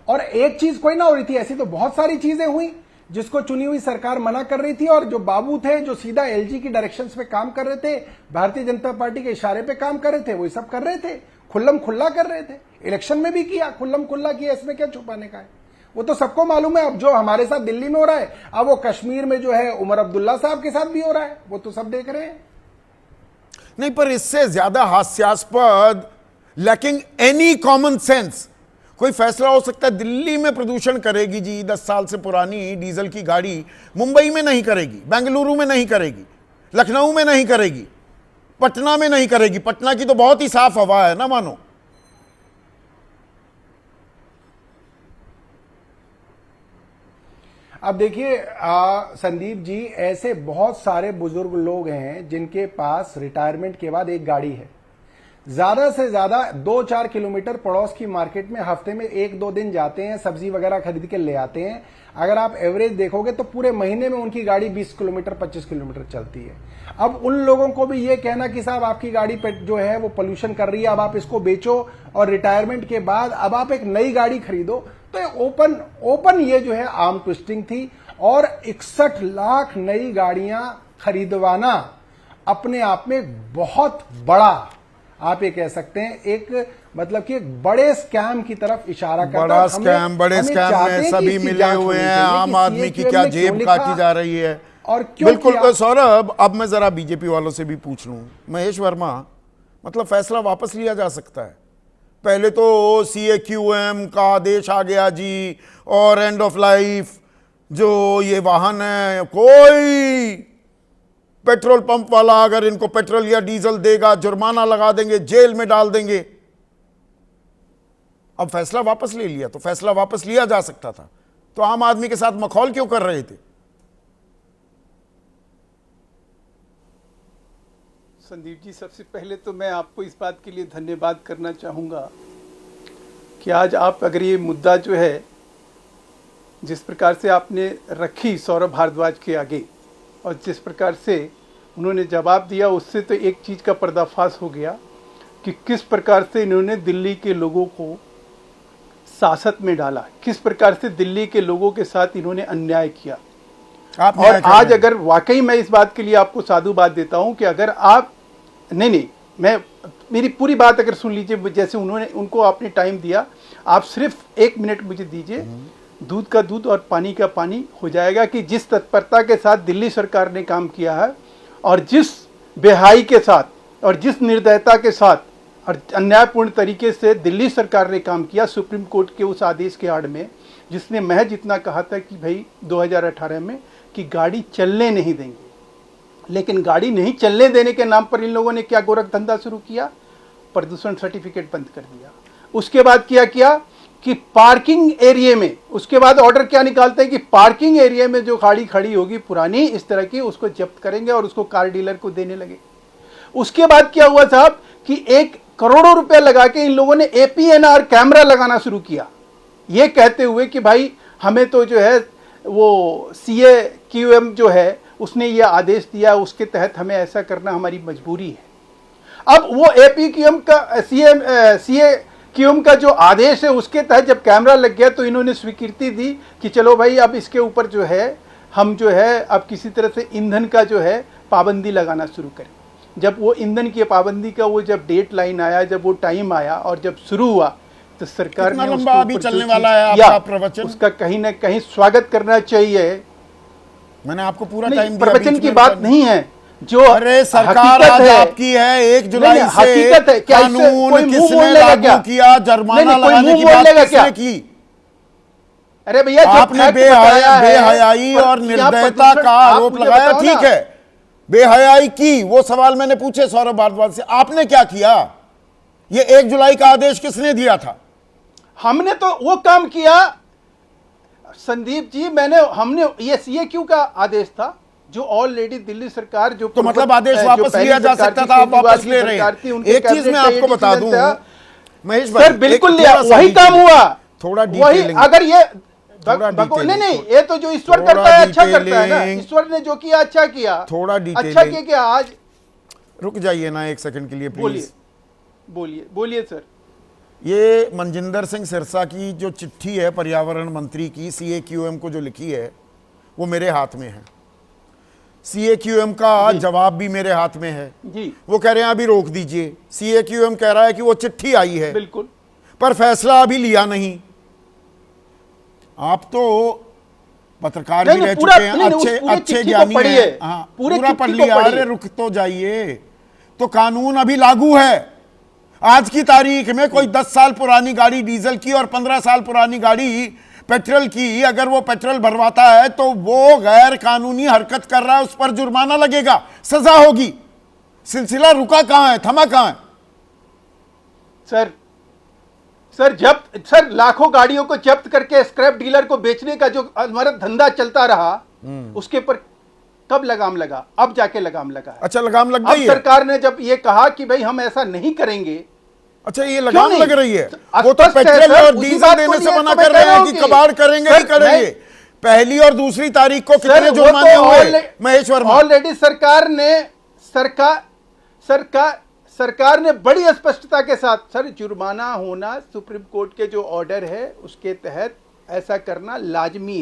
[SPEAKER 3] और एक चीज कोई ना हो रही थी, ऐसी तो बहुत सारी चीजें हुई जिसको चुनी हुई सरकार मना कर रही थी, और जो बाबू थे जो सीधा एलजी की डायरेक्शंस पे काम कर रहे थे, भारतीय जनता पार्टी के इशारे पे काम कर रहे थे, वो सब कर रहे थे, खुल्लम खुल्ला कर रहे थे। इलेक्शन में भी किया, खुल्लम खुल्ला किया, इसमें क्या छुपाने का है? वो तो सबको मालूम है। अब जो हमारे साथ दिल्ली में हो रहा है, अब वो कश्मीर में जो है उमर अब्दुल्ला साहब के साथ भी हो रहा है, वो तो सब देख रहे हैं।
[SPEAKER 2] नहीं, पर इससे ज्यादा हास्यास्पद, लैकिंग एनी कॉमन सेंस कोई फैसला हो सकता है। दिल्ली में प्रदूषण करेगी जी 10 साल से पुरानी डीजल की गाड़ी, मुंबई में नहीं करेगी, बेंगलुरु में नहीं करेगी, लखनऊ में नहीं करेगी, पटना में नहीं करेगी। पटना की तो बहुत ही साफ हवा है ना मानो।
[SPEAKER 3] अब देखिए संदीप जी, ऐसे बहुत सारे बुजुर्ग लोग हैं जिनके पास रिटायरमेंट के बाद एक गाड़ी है। ज्यादा से ज्यादा 2-4 किलोमीटर पड़ोस की मार्केट में हफ्ते में 1-2 दिन जाते हैं, सब्जी वगैरह खरीद के ले आते हैं। अगर आप एवरेज देखोगे तो पूरे महीने में उनकी गाड़ी 20 किलोमीटर 25 किलोमीटर चलती है। अब उन लोगों को भी ये कहना कि साहब आपकी गाड़ी जो है वो पोल्यूशन कर रही है, अब आप इसको बेचो और रिटायरमेंट के बाद अब आप एक नई गाड़ी खरीदो, तो ओपन ये जो है आर्म ट्विस्टिंग थी। और 61 लाख नई गाड़ियां खरीदवाना अपने आप में बहुत बड़ा, आप ये कह सकते हैं, एक मतलब कि एक बड़े स्कैम की तरफ इशारा करता है।
[SPEAKER 2] बड़े स्कैम में सभी मिले हुए हैं। आम आदमी की क्या जेब काटी जा रही है।
[SPEAKER 3] और क्यों?
[SPEAKER 2] बिल्कुल सौरभ, अब मैं जरा बीजेपी वालों से भी पूछ लूं। महेश वर्मा, मतलब फैसला वापस लिया जा सकता है? पहले तो सीएक्यूएम का आदेश आ गया जी, और एंड ऑफ लाइफ जो ये वाहन है, कोई पेट्रोल पंप वाला अगर इनको पेट्रोल या डीजल देगा जुर्माना लगा देंगे, जेल में डाल देंगे। अब फैसला वापस ले लिया, तो फैसला वापस लिया जा सकता था, तो आम आदमी के साथ मखौल क्यों कर रहे थे?
[SPEAKER 4] संदीप जी, सबसे पहले तो मैं आपको इस बात के लिए धन्यवाद करना चाहूँगा कि आज आप अगर ये मुद्दा जो है जिस प्रकार से आपने रखी सौरभ भारद्वाज के आगे और जिस प्रकार से उन्होंने जवाब दिया, उससे तो एक चीज़ का पर्दाफाश हो गया कि किस प्रकार से इन्होंने दिल्ली के लोगों को सासत में डाला, किस प्रकार से दिल्ली के लोगों के साथ इन्होंने अन्याय किया। और आज अगर वाकई मैं इस बात के लिए आपको साधुवाद देता हूं कि अगर आप नहीं मैं मेरी पूरी बात अगर सुन लीजिए, जैसे उन्होंने उनको आपने टाइम दिया, आप सिर्फ 1 मिनट मुझे दीजिए, दूध का दूध और पानी का पानी हो जाएगा कि जिस तत्परता के साथ दिल्ली सरकार ने काम किया है और जिस बेहाई के साथ और जिस निर्दयता के साथ और अन्यायपूर्ण तरीके से दिल्ली सरकार ने काम किया सुप्रीम कोर्ट के उस आदेश के आड़ में, जिसने महज इतना कहा था कि भाई 2018 में कि गाड़ी चलने नहीं देंगे, लेकिन गाड़ी नहीं चलने देने के नाम पर इन लोगों ने क्या गोरख धंधा शुरू किया, प्रदूषण सर्टिफिकेट बंद कर दिया। उसके बाद किया कि पार्किंग एरिया में, उसके बाद ऑर्डर क्या निकालते हैं कि पार्किंग एरिया में जो गाड़ी खड़ी होगी पुरानी इस तरह की, उसको जब्त करेंगे और उसको कार डीलर को देने लगे। उसके बाद क्या हुआ साहब कि 1 करोड़ रुपया लगा के इन लोगों ने APNR कैमरा लगाना शुरू किया, ये कहते हुए कि भाई हमें तो जो है वो CAQM जो है उसने ये आदेश दिया, उसके तहत हमें ऐसा करना हमारी मजबूरी है। अब वो APQM का CAQM का जो आदेश है उसके तहत जब कैमरा लग गया तो इन्होंने स्वीकृति दी कि चलो भाई अब इसके ऊपर जो है हम जो है अब किसी तरह से ईंधन का जो है पाबंदी लगाना शुरू करें। जब वो ईंधन की पाबंदी का वो जब डेट लाइन आया, जब वो टाइम आया और जब शुरू हुआ तो सरकार ने
[SPEAKER 2] लंबा अभी चलने वाला है आपका प्रवचन,
[SPEAKER 4] उसका कहीं ना कहीं स्वागत करना चाहिए।
[SPEAKER 2] मैंने आपको पूरा टाइम दिया,
[SPEAKER 4] प्रवचन की बात नहीं है जो
[SPEAKER 2] अरे सरकार आज आपकी है, 1 जुलाई से
[SPEAKER 4] हकीकत है। क्या
[SPEAKER 2] कानून किसने लागू किया, जुर्माना लगाने की बात किसने की?
[SPEAKER 4] अरे भैया
[SPEAKER 2] आपने बेहयाई और निर्दयता का आरोप लगाया, ठीक है, बेहयाई की, वो सवाल मैंने पूछे सौरभ भारद्वाज से, आपने क्या किया? ये 1 जुलाई का आदेश किसने दिया था?
[SPEAKER 4] हमने तो वो काम किया संदीप जी, हमने ये CAQ का आदेश था जो ऑलरेडी दिल्ली सरकार जो
[SPEAKER 2] तो मतलब आदेश वापस लिया जा सकता था, आप वापस ले रहे हैं। एक चीज मैं आपको बता दूं महेश भाई,
[SPEAKER 4] सर बिल्कुल लिया, वही काम हुआ,
[SPEAKER 2] थोड़ा
[SPEAKER 4] वही अगर ये नहीं ये तो जो ईश्वर करता है अच्छा करता है ना, ईश्वर ने जो किया अच्छा किया,
[SPEAKER 2] थोड़ा
[SPEAKER 4] अच्छा किया कि आज
[SPEAKER 2] रुक जाइए ना 1 सेकंड के लिए प्लीज।
[SPEAKER 4] बोलिए सर।
[SPEAKER 2] ये मनजिंदर सिंह सिरसा की जो चिट्ठी है पर्यावरण मंत्री की CAQM को जो लिखी है वो मेरे हाथ में है, CAQM का जवाब भी मेरे हाथ में है
[SPEAKER 4] जी।
[SPEAKER 2] वो कह रहे हैं अभी रोक दीजिए, CAQM कह रहा है कि वो चिट्ठी आई है
[SPEAKER 4] बिल्कुल,
[SPEAKER 2] पर फैसला अभी लिया नहीं। आप तो पत्रकार भी रह चुके हैं, अच्छे ज्ञानी हैं, पूरा पढ़ लिया। अरे रुक तो जाइए, तो कानून अभी लागू है। आज की तारीख में कोई 10 साल पुरानी गाड़ी डीजल की और 15 साल पुरानी गाड़ी पेट्रोल की अगर वो पेट्रोल भरवाता है तो वो गैर कानूनी हरकत कर रहा है, उस पर जुर्माना लगेगा, सजा होगी। सिलसिला रुका कहां है, थमा कहां है?
[SPEAKER 4] सर लाखों गाड़ियों को जब्त करके स्क्रैप डीलर को बेचने का जो हमारा धंधा चलता रहा उसके पर कब लगाम लगा? अब जाके लगाम लगा है।
[SPEAKER 2] अच्छा, लगाम लग गई है।
[SPEAKER 4] सरकार ने जब ये कहा कि भाई हम ऐसा नहीं करेंगे,
[SPEAKER 2] अच्छा ये लगाम लग रही है, वो तो पेट्रोल और डीजल देने से मना कर रहे हैं कि कबाड़ करेंगे ही करेंगे। पहली और दूसरी तारीख को कितने जुर्माने हुए महेश वर्मा?
[SPEAKER 4] ऑलरेडी सरकार ने बड़ी स्पष्टता के साथ सर जुर्माना होना, सुप्रीम कोर्ट के जो ऑर्डर है उसके तहत ऐसा करना लाजमी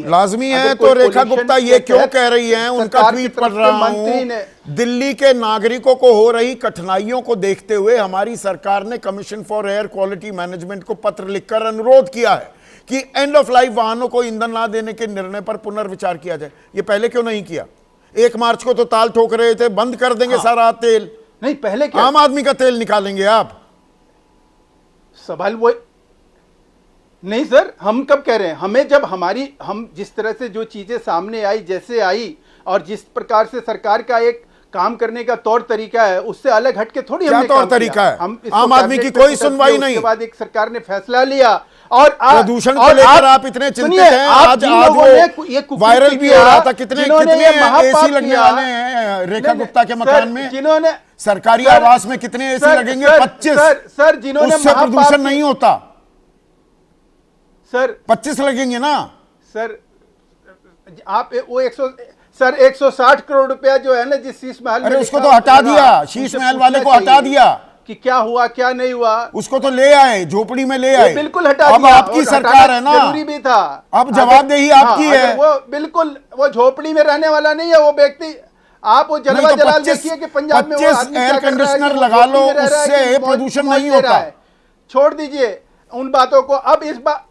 [SPEAKER 4] है।
[SPEAKER 2] तो रेखा गुप्ता ये क्यों कह रही हैं? उनका ट्वीट पढ़ रहा हूं, दिल्ली के नागरिकों को हो रही कठिनाइयों को देखते हुए हमारी सरकार ने commission for air quality management को पत्र लिखकर अनुरोध किया है कि एंड ऑफ लाइफ वाहनों को ईंधन ना देने के निर्णय पर पुनर्विचार किया जाए। ये पहले क्यों नहीं किया? 1 मार्च को तो ताल ठोक रहे थे, बंद कर देंगे सारा तेल,
[SPEAKER 4] नहीं पहले क्या?
[SPEAKER 2] आम आदमी का तेल निकालेंगे आप।
[SPEAKER 4] सवाल वो नहीं सर, हम कब कह रहे हैं? हमें जब हम जिस तरह से जो चीजें सामने आई, जैसे आई और जिस प्रकार से सरकार का एक काम करने का तौर तरीका है उससे अलग हटके थोड़ी
[SPEAKER 2] क्या
[SPEAKER 4] हमने
[SPEAKER 2] तौर
[SPEAKER 4] काम किया।
[SPEAKER 2] तरीका है?
[SPEAKER 4] हम इसको
[SPEAKER 2] आम आदमी की
[SPEAKER 4] कैबिनेट
[SPEAKER 2] कोई
[SPEAKER 4] में
[SPEAKER 2] सुनवाई
[SPEAKER 4] उसके
[SPEAKER 2] नहीं।
[SPEAKER 4] बाद एक सरकार ने फैसला लिया और
[SPEAKER 2] प्रदूषण को लेकर आप इतने चिंतित हैं। आज वो वायरल भी हो रहा था, कितने एसी लगने वाले हैं रेखा गुप्ता के मकान में,
[SPEAKER 4] जिन्होंने
[SPEAKER 2] सरकारी आवास में कितने एसी लगेंगे? 25।
[SPEAKER 4] सर जिन्होंने
[SPEAKER 2] उससे प्रदूषण नहीं होता।
[SPEAKER 4] सर
[SPEAKER 2] 25 लगेंगे ना
[SPEAKER 4] सर। आप वो 160 करोड़ रुपया जो है ना जिस शीश महल
[SPEAKER 2] अरे
[SPEAKER 4] में
[SPEAKER 2] उसको
[SPEAKER 4] लिखा
[SPEAKER 2] तो हटा
[SPEAKER 4] हुआ
[SPEAKER 2] दिया,
[SPEAKER 4] था,
[SPEAKER 2] शीश
[SPEAKER 4] उनसे
[SPEAKER 2] महल वाले
[SPEAKER 4] पूछना
[SPEAKER 2] को हटा
[SPEAKER 4] चाहिए
[SPEAKER 2] दिया
[SPEAKER 4] कि क्या हुआ क्या नहीं हुआ।
[SPEAKER 2] उसको तो ले आए, झोपड़ी में ले आए।
[SPEAKER 4] बिल्कुल हटा
[SPEAKER 2] अब
[SPEAKER 4] दिया।
[SPEAKER 2] आपकी
[SPEAKER 4] और
[SPEAKER 2] सरकार है ना,
[SPEAKER 4] जरूरी भी था।
[SPEAKER 2] अब जवाबदेही आपकी है।
[SPEAKER 4] वो बिल्कुल वो झोपड़ी में रहने वाला नहीं है वो व्यक्ति। आप वो जलवा
[SPEAKER 2] नहीं तो
[SPEAKER 4] जलाल
[SPEAKER 2] 25
[SPEAKER 4] देखिए कि पंजाब में वो
[SPEAKER 2] 25
[SPEAKER 4] आदमी क्या
[SPEAKER 2] एयर
[SPEAKER 4] कर रहा है कि
[SPEAKER 2] कंडीशनर
[SPEAKER 4] वो
[SPEAKER 2] लगा लो,
[SPEAKER 4] झोपड़ी में रह रहा है कि
[SPEAKER 2] उससे
[SPEAKER 4] मौज-
[SPEAKER 2] प्रदूषण
[SPEAKER 4] मौज
[SPEAKER 2] नहीं
[SPEAKER 4] ले रहा
[SPEAKER 2] होता।
[SPEAKER 4] है। छोड़ दीजिए उन बातों को। अब इस बात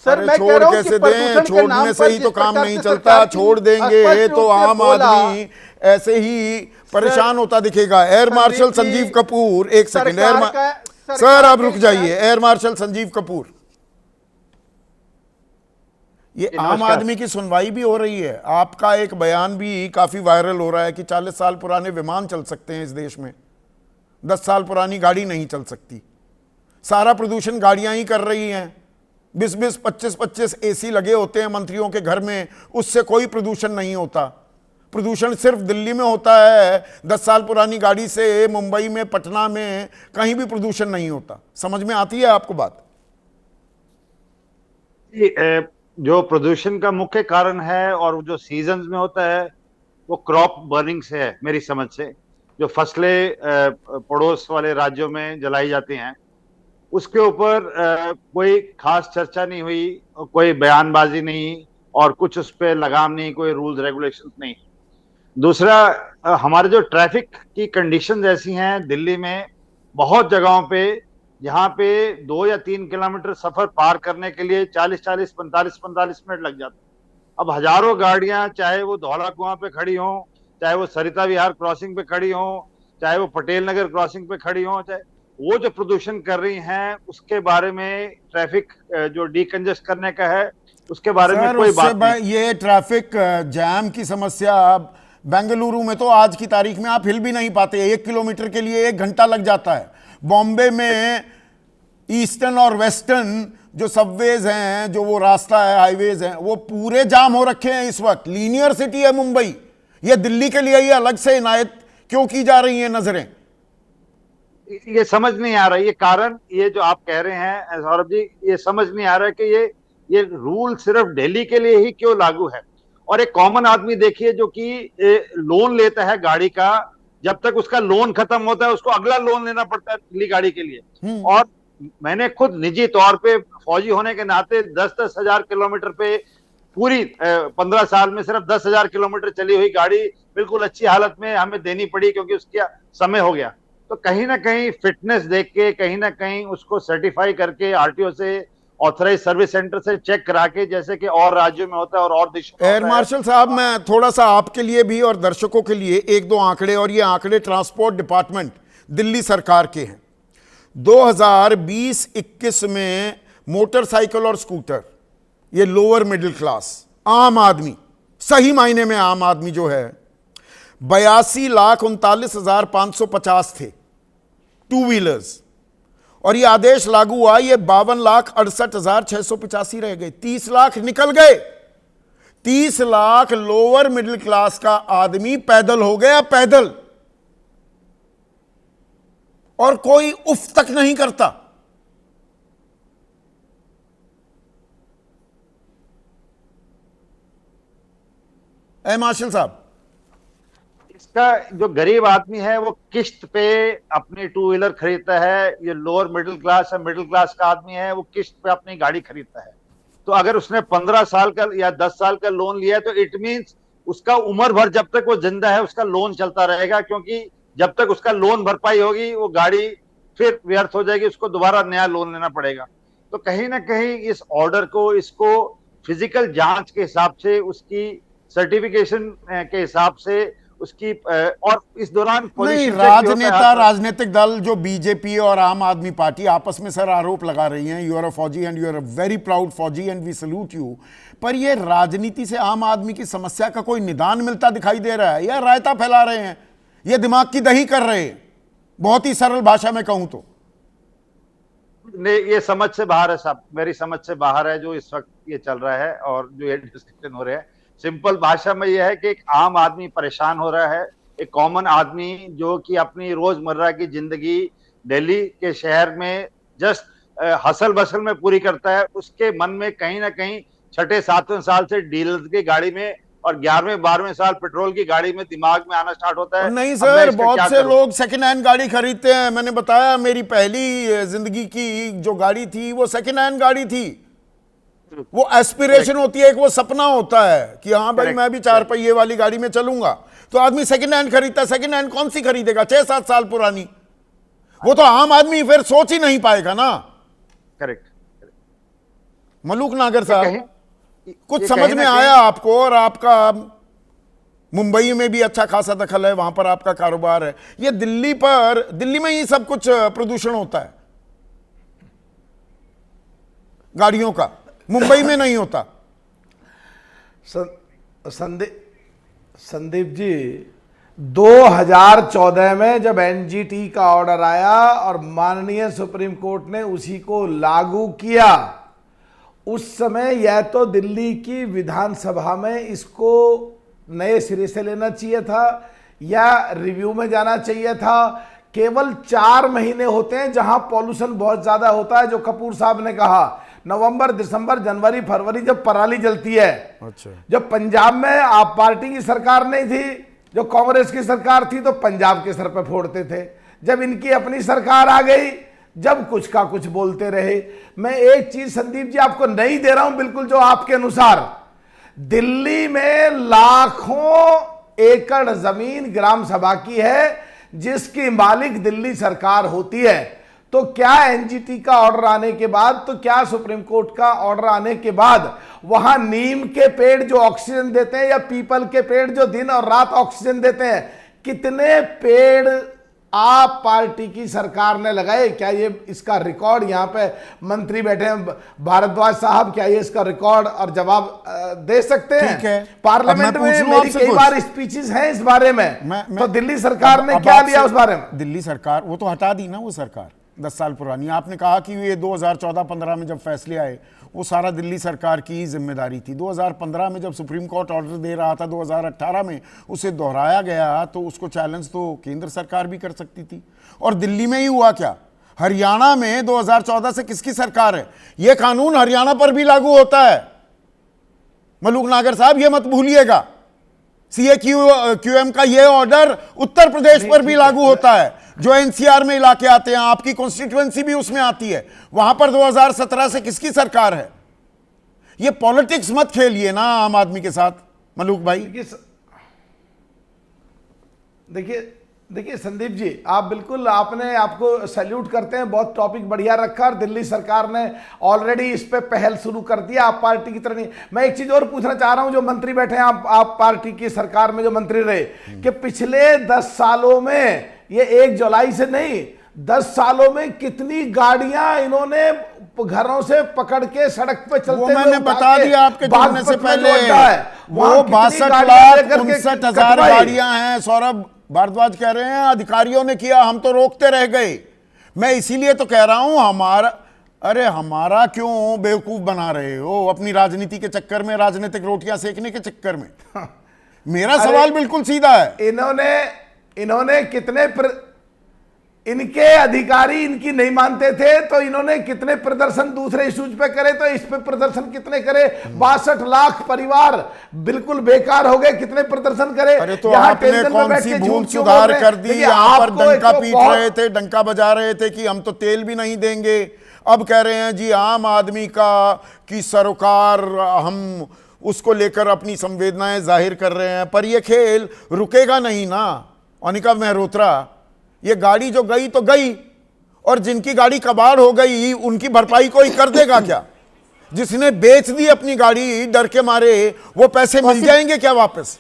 [SPEAKER 4] सर
[SPEAKER 2] अरे
[SPEAKER 4] मैं कह
[SPEAKER 2] छोड़
[SPEAKER 4] रहा हूं कि
[SPEAKER 2] कैसे
[SPEAKER 4] प्रदूषण
[SPEAKER 2] दें?
[SPEAKER 4] के नाम
[SPEAKER 2] छोड़ने से
[SPEAKER 4] पर
[SPEAKER 2] ही तो
[SPEAKER 4] जिस
[SPEAKER 2] काम
[SPEAKER 4] प्रकार
[SPEAKER 2] नहीं
[SPEAKER 4] से
[SPEAKER 2] चलता।
[SPEAKER 4] सरकार की
[SPEAKER 2] छोड़ देंगे
[SPEAKER 4] स्पष्ट
[SPEAKER 2] तो
[SPEAKER 4] रूप से
[SPEAKER 2] आम
[SPEAKER 4] बोला,
[SPEAKER 2] आदमी ऐसे ही परेशान होता दिखेगा। एयर मार्शल
[SPEAKER 4] संदीप जी,
[SPEAKER 2] संजीव कपूर, एक सेकंड।
[SPEAKER 4] सरकार
[SPEAKER 2] सर आप
[SPEAKER 4] के
[SPEAKER 2] रुक जाइए। एयर मार्शल संजीव कपूर, ये आम आदमी की सुनवाई भी हो रही है। आपका एक बयान भी काफी वायरल हो रहा है कि 40 साल पुराने विमान चल सकते हैं इस देश में, 10 साल पुरानी गाड़ी नहीं चल सकती। सारा प्रदूषण गाड़ियां ही कर रही हैं। 20-20, 25-25 एसी लगे होते हैं मंत्रियों के घर में, उससे कोई प्रदूषण नहीं होता। प्रदूषण सिर्फ दिल्ली में होता है। 10 साल पुरानी गाड़ी से मुंबई में, पटना में कहीं भी प्रदूषण नहीं होता। समझ में आती है आपको बात?
[SPEAKER 5] जो प्रदूषण का मुख्य कारण है और जो सीजन्स में होता है वो क्रॉप बर्निंग से है मेरी समझ से। जो फसलें पड़ोस वाले राज्यों में जलाई जाती हैं उसके ऊपर कोई खास चर्चा नहीं हुई, कोई बयानबाजी नहीं और कुछ उस पर लगाम नहीं, कोई रूल्स रेगुलेशंस नहीं। दूसरा, हमारे जो ट्रैफिक की कंडीशंस ऐसी हैं दिल्ली में, बहुत जगहों पे जहाँ पे 2 या 3 किलोमीटर सफर पार करने के लिए 40-40, 45-45 मिनट लग जाते हैं। अब हजारों गाड़ियां, चाहे वो धौला कुआं पे खड़ी हों, चाहे वो सरिता विहार क्रॉसिंग पे खड़ी हों, चाहे वो पटेल नगर क्रॉसिंग पे खड़ी हों, चाहे वो जो प्रदूषण कर रही हैं उसके बारे में, ट्रैफिक जो डीकंजेस्ट करने का है उसके बारे में कोई बात नहीं।
[SPEAKER 2] ये ट्रैफिक जैम की समस्या बेंगलुरु में तो आज की तारीख में आप हिल भी नहीं पाते। 1 किलोमीटर के लिए 1 घंटा लग जाता है। बॉम्बे में ईस्टर्न और वेस्टर्न जो सबवेज हैं, जो वो रास्ता है, हाईवेज हैं, वो पूरे जाम हो रखे हैं इस वक्त। लीनियर सिटी है मुंबई। ये दिल्ली के लिए ये अलग से इनायत क्यों की जा रही हैं नजरें?
[SPEAKER 5] ये समझ नहीं आ रहा है ये कारण। ये जो आप कह रहे हैं सौरभ जी, ये समझ नहीं आ रहा है कि ये रूल सिर्फ दिल्ली के लिए ही क्यों लागू है। और एक कॉमन आदमी देखिए जो कि लोन लेता है गाड़ी का, जब तक उसका लोन खत्म होता है उसको अगला लोन लेना पड़ता है अगली गाड़ी के लिए। और मैंने खुद निजी तौर पे फौजी होने के नाते 10-10 हजार किलोमीटर पे पूरी 15 साल में सिर्फ 10,000 किलोमीटर चली हुई गाड़ी बिल्कुल अच्छी हालत में हमें देनी पड़ी क्योंकि उसका समय हो गया। तो कहीं ना कहीं फिटनेस देख के, कहीं ना कहीं उसको सर्टिफाई करके आरटीओ से, ऑथराइज सर्विस सेंटर से चेक करा के, जैसे कि और राज्यों में होता है और देशों में।
[SPEAKER 2] एयर मार्शल साहब, मैं थोड़ा सा आपके लिए भी और दर्शकों के लिए 1-2 आंकड़े, और ये आंकड़े ट्रांसपोर्ट डिपार्टमेंट दिल्ली सरकार के हैं। 2020-21 में मोटरसाइकिल और स्कूटर, ये लोअर मिडिल क्लास आम आदमी, सही मायने में आम आदमी जो है, 82,39,550 थे टू व्हीलर्स। और ये आदेश लागू हुआ, ये 52,68,685 रह गए। 30 लाख निकल गए। 30 लाख लोअर मिडिल क्लास का आदमी पैदल हो गया, पैदल, और कोई उफ तक नहीं करता। ए मार्शल साहब,
[SPEAKER 5] इसका जो गरीब आदमी है वो किस्त पे अपनी टू व्हीलर खरीदता है। ये लोअर मिडिल क्लास है, मिडिल क्लास का आदमी है, वो किस्त पे अपनी गाड़ी खरीदता है। तो अगर उसने 15 साल का या 10 साल का लोन लिया है तो इट मींस उसका उम्र भर जब तक वो जिंदा है उसका लोन चलता रहेगा, क्योंकि जब तक उसका लोन भरपाई होगी वो गाड़ी फिर व्यर्थ हो जाएगी, उसको दोबारा नया लोन लेना पड़ेगा। तो कहीं ना कहीं इस ऑर्डर को, इसको फिजिकल जांच के हिसाब से, उसकी सर्टिफिकेशन के हिसाब से, उसकी और इस दौरान
[SPEAKER 2] नहीं, राजनेता, राजनीतिक दल जो बीजेपी और आम आदमी पार्टी आपस में सर आरोप लगा रही हैं, यू आर अ फौजी and you are a very proud फौजी एंड वी सल्यूट यू, पर ये राजनीति से आम आदमी की समस्या का कोई निदान मिलता दिखाई दे रहा है या रायता फैला रहे हैं? ये दिमाग की दही कर रहे हैं, बहुत ही सरल भाषा में कहूं तो।
[SPEAKER 5] नहीं, ये समझ से बाहर है साहब, मेरी समझ से बाहर है जो इस वक्त ये चल रहा है और जो ये डिस्कशन हो रहे हैं। सिंपल भाषा में ये है कि एक आम आदमी परेशान हो रहा है, एक कॉमन आदमी जो कि अपनी रोजमर्रा की जिंदगी दिल्ली के शहर में जस्ट हसल बसल में पूरी करता है, उसके मन में कहीं ना कहीं छठे सातवें साल से डीलर की गाड़ी में और 11वें 12वें साल पेट्रोल की गाड़ी में दिमाग में आना स्टार्ट होता है।
[SPEAKER 2] नहीं सर, बहुत से लोग सेकंड हैंड गाड़ी खरीदते हैं। मैंने बताया मेरी पहली जिंदगी की जो गाड़ी थी वो सेकंड हैंड गाड़ी थी। वो एस्पिरेशन होती है, एक वो सपना होता है कि हाँ भाई मैं भी 4 पहिए वाली गाड़ी में चलूंगा, तो आदमी सेकंड हैंड खरीदता है। सेकंड हैंड कौन सी खरीदेगा 6-7 साल पुरानी? वो तो आम आदमी फिर सोच ही नहीं पाएगा ना।
[SPEAKER 5] करेक्ट।
[SPEAKER 2] मलूक नागर साहब, कुछ समझ में आया आपको? और आपका मुंबई में भी अच्छा खासा दखल है, वहां पर आपका कारोबार है। ये दिल्ली में ही सब कुछ प्रदूषण होता है गाड़ियों का, मुंबई में नहीं होता।
[SPEAKER 3] संदीप जी, 2014 में जब एनजीटी का ऑर्डर आया और माननीय सुप्रीम कोर्ट ने उसी को लागू किया, उस समय यह तो दिल्ली की विधानसभा में इसको नए सिरे से लेना चाहिए था या रिव्यू में जाना चाहिए था। केवल 4 महीने होते हैं जहां पॉल्यूशन बहुत ज्यादा होता है, जो कपूर साहब ने कहा। नवंबर, दिसंबर, जनवरी, फरवरी जब पराली जलती है। अच्छा। जब पंजाब में आप पार्टी की सरकार नहीं थी, जो कांग्रेस की सरकार थी, तो पंजाब के सर पे फोड़ते थे। जब इनकी अपनी सरकार आ गई, जब कुछ का कुछ बोलते रहे। मैं एक चीज संदीप जी आपको नहीं दे रहा हूं, बिल्कुल जो आपके अनुसार, दिल्ली में लाखों एकड़ जमीन ग्राम सभा की है जिसकी मालिक दिल्ली सरकार होती है। तो क्या एनजीटी का ऑर्डर आने के बाद, तो क्या सुप्रीम कोर्ट का ऑर्डर आने के बाद वहां नीम के पेड़ जो ऑक्सीजन देते हैं या पीपल के पेड़ जो दिन और रात ऑक्सीजन देते हैं, कितने पेड़ आप पार्टी की सरकार ने लगाए? क्या ये इसका रिकॉर्ड, यहाँ पे मंत्री बैठे हैं भारद्वाज साहब, क्या ये इसका रिकॉर्ड और जवाब दे सकते हैं? ठीक है, पार्लियामेंट में मेरी कई बार स्पीचेस हैं इस बारे में। तो दिल्ली सरकार ने क्या लिया उस बारे में?
[SPEAKER 2] दिल्ली सरकार वो तो हटा दी ना, वो सरकार 10 साल पुरानी। आपने कहा कि ये 2014-15 में जब फैसले आए वो सारा दिल्ली सरकार की ही जिम्मेदारी थी। 2015 में जब सुप्रीम कोर्ट ऑर्डर दे रहा था, 2018 में उसे दोहराया गया, तो उसको चैलेंज तो केंद्र सरकार भी कर सकती थी। और दिल्ली में ही हुआ क्या? हरियाणा में 2014 से किसकी सरकार है? यह कानून हरियाणा पर भी लागू होता है। मलूक नागर साहब, यह मत भूलिएगा, CAQM का यह ऑर्डर उत्तर प्रदेश पर भी लागू होता है। जो एनसीआर में इलाके आते हैं, आपकी कॉन्स्टिट्यूएंसी भी उसमें आती है, वहां पर 2017 से किसकी सरकार है? ये पॉलिटिक्स मत खेलिए ना आम आदमी के साथ मलूक भाई।
[SPEAKER 3] देखिए संदीप जी, आप बिल्कुल, आपको सैल्यूट करते हैं, बहुत टॉपिक बढ़िया रखा और दिल्ली सरकार ने ऑलरेडी इस पे पहल शुरू कर दिया। आप पार्टी की तरह नहीं। मैं एक चीज और पूछना चाह रहा हूं, जो मंत्री बैठे हैं, आप पार्टी की सरकार में जो मंत्री रहे, कि पिछले 10 सालों में, ये 1 जुलाई से नहीं, 10 सालों में कितनी गाड़ियां इन्होंने घरों से पकड़ के सड़क पे चलते,
[SPEAKER 2] वो मैंने बता दिया आपके जुड़ने से पहले, वो 62,59,000 गाड़ियां हैं। सौरभ भारद्वाज कह रहे हैं अधिकारियों ने किया, हम तो रोकते रह गए। मैं इसीलिए तो कह रहा हूं हमारा क्यों बेवकूफ बना रहे हो अपनी राजनीति के चक्कर में, राजनीतिक रोटियां सेकने के चक्कर में? मेरा सवाल बिल्कुल सीधा है।
[SPEAKER 3] इन्होंने कितने इनके अधिकारी इनकी नहीं मानते थे, तो इन्होंने कितने प्रदर्शन दूसरे इश्यूज पे करे, तो इस पे प्रदर्शन कितने करे? 62 लाख परिवार बिल्कुल बेकार हो गए, कितने प्रदर्शन करे?
[SPEAKER 2] अरे तो आपने कौन सी भूल सुधार कर दी? यहाँ पर डंका पीट रहे थे, डंका बजा रहे थे कि हम तो तेल भी नहीं देंगे। अब कह रहे हैं जी आम आदमी की सरोकार, हम उसको लेकर अपनी संवेदनाएं जाहिर कर रहे हैं। पर यह खेल रुकेगा नहीं ना अनिका मेहरोत्रा। ये गाड़ी जो गई तो गई, और जिनकी गाड़ी कबाड़ हो गई उनकी भरपाई कोई कर देगा क्या? जिसने बेच दी अपनी गाड़ी डर के मारे, वो पैसे मिल जाएंगे क्या वापस?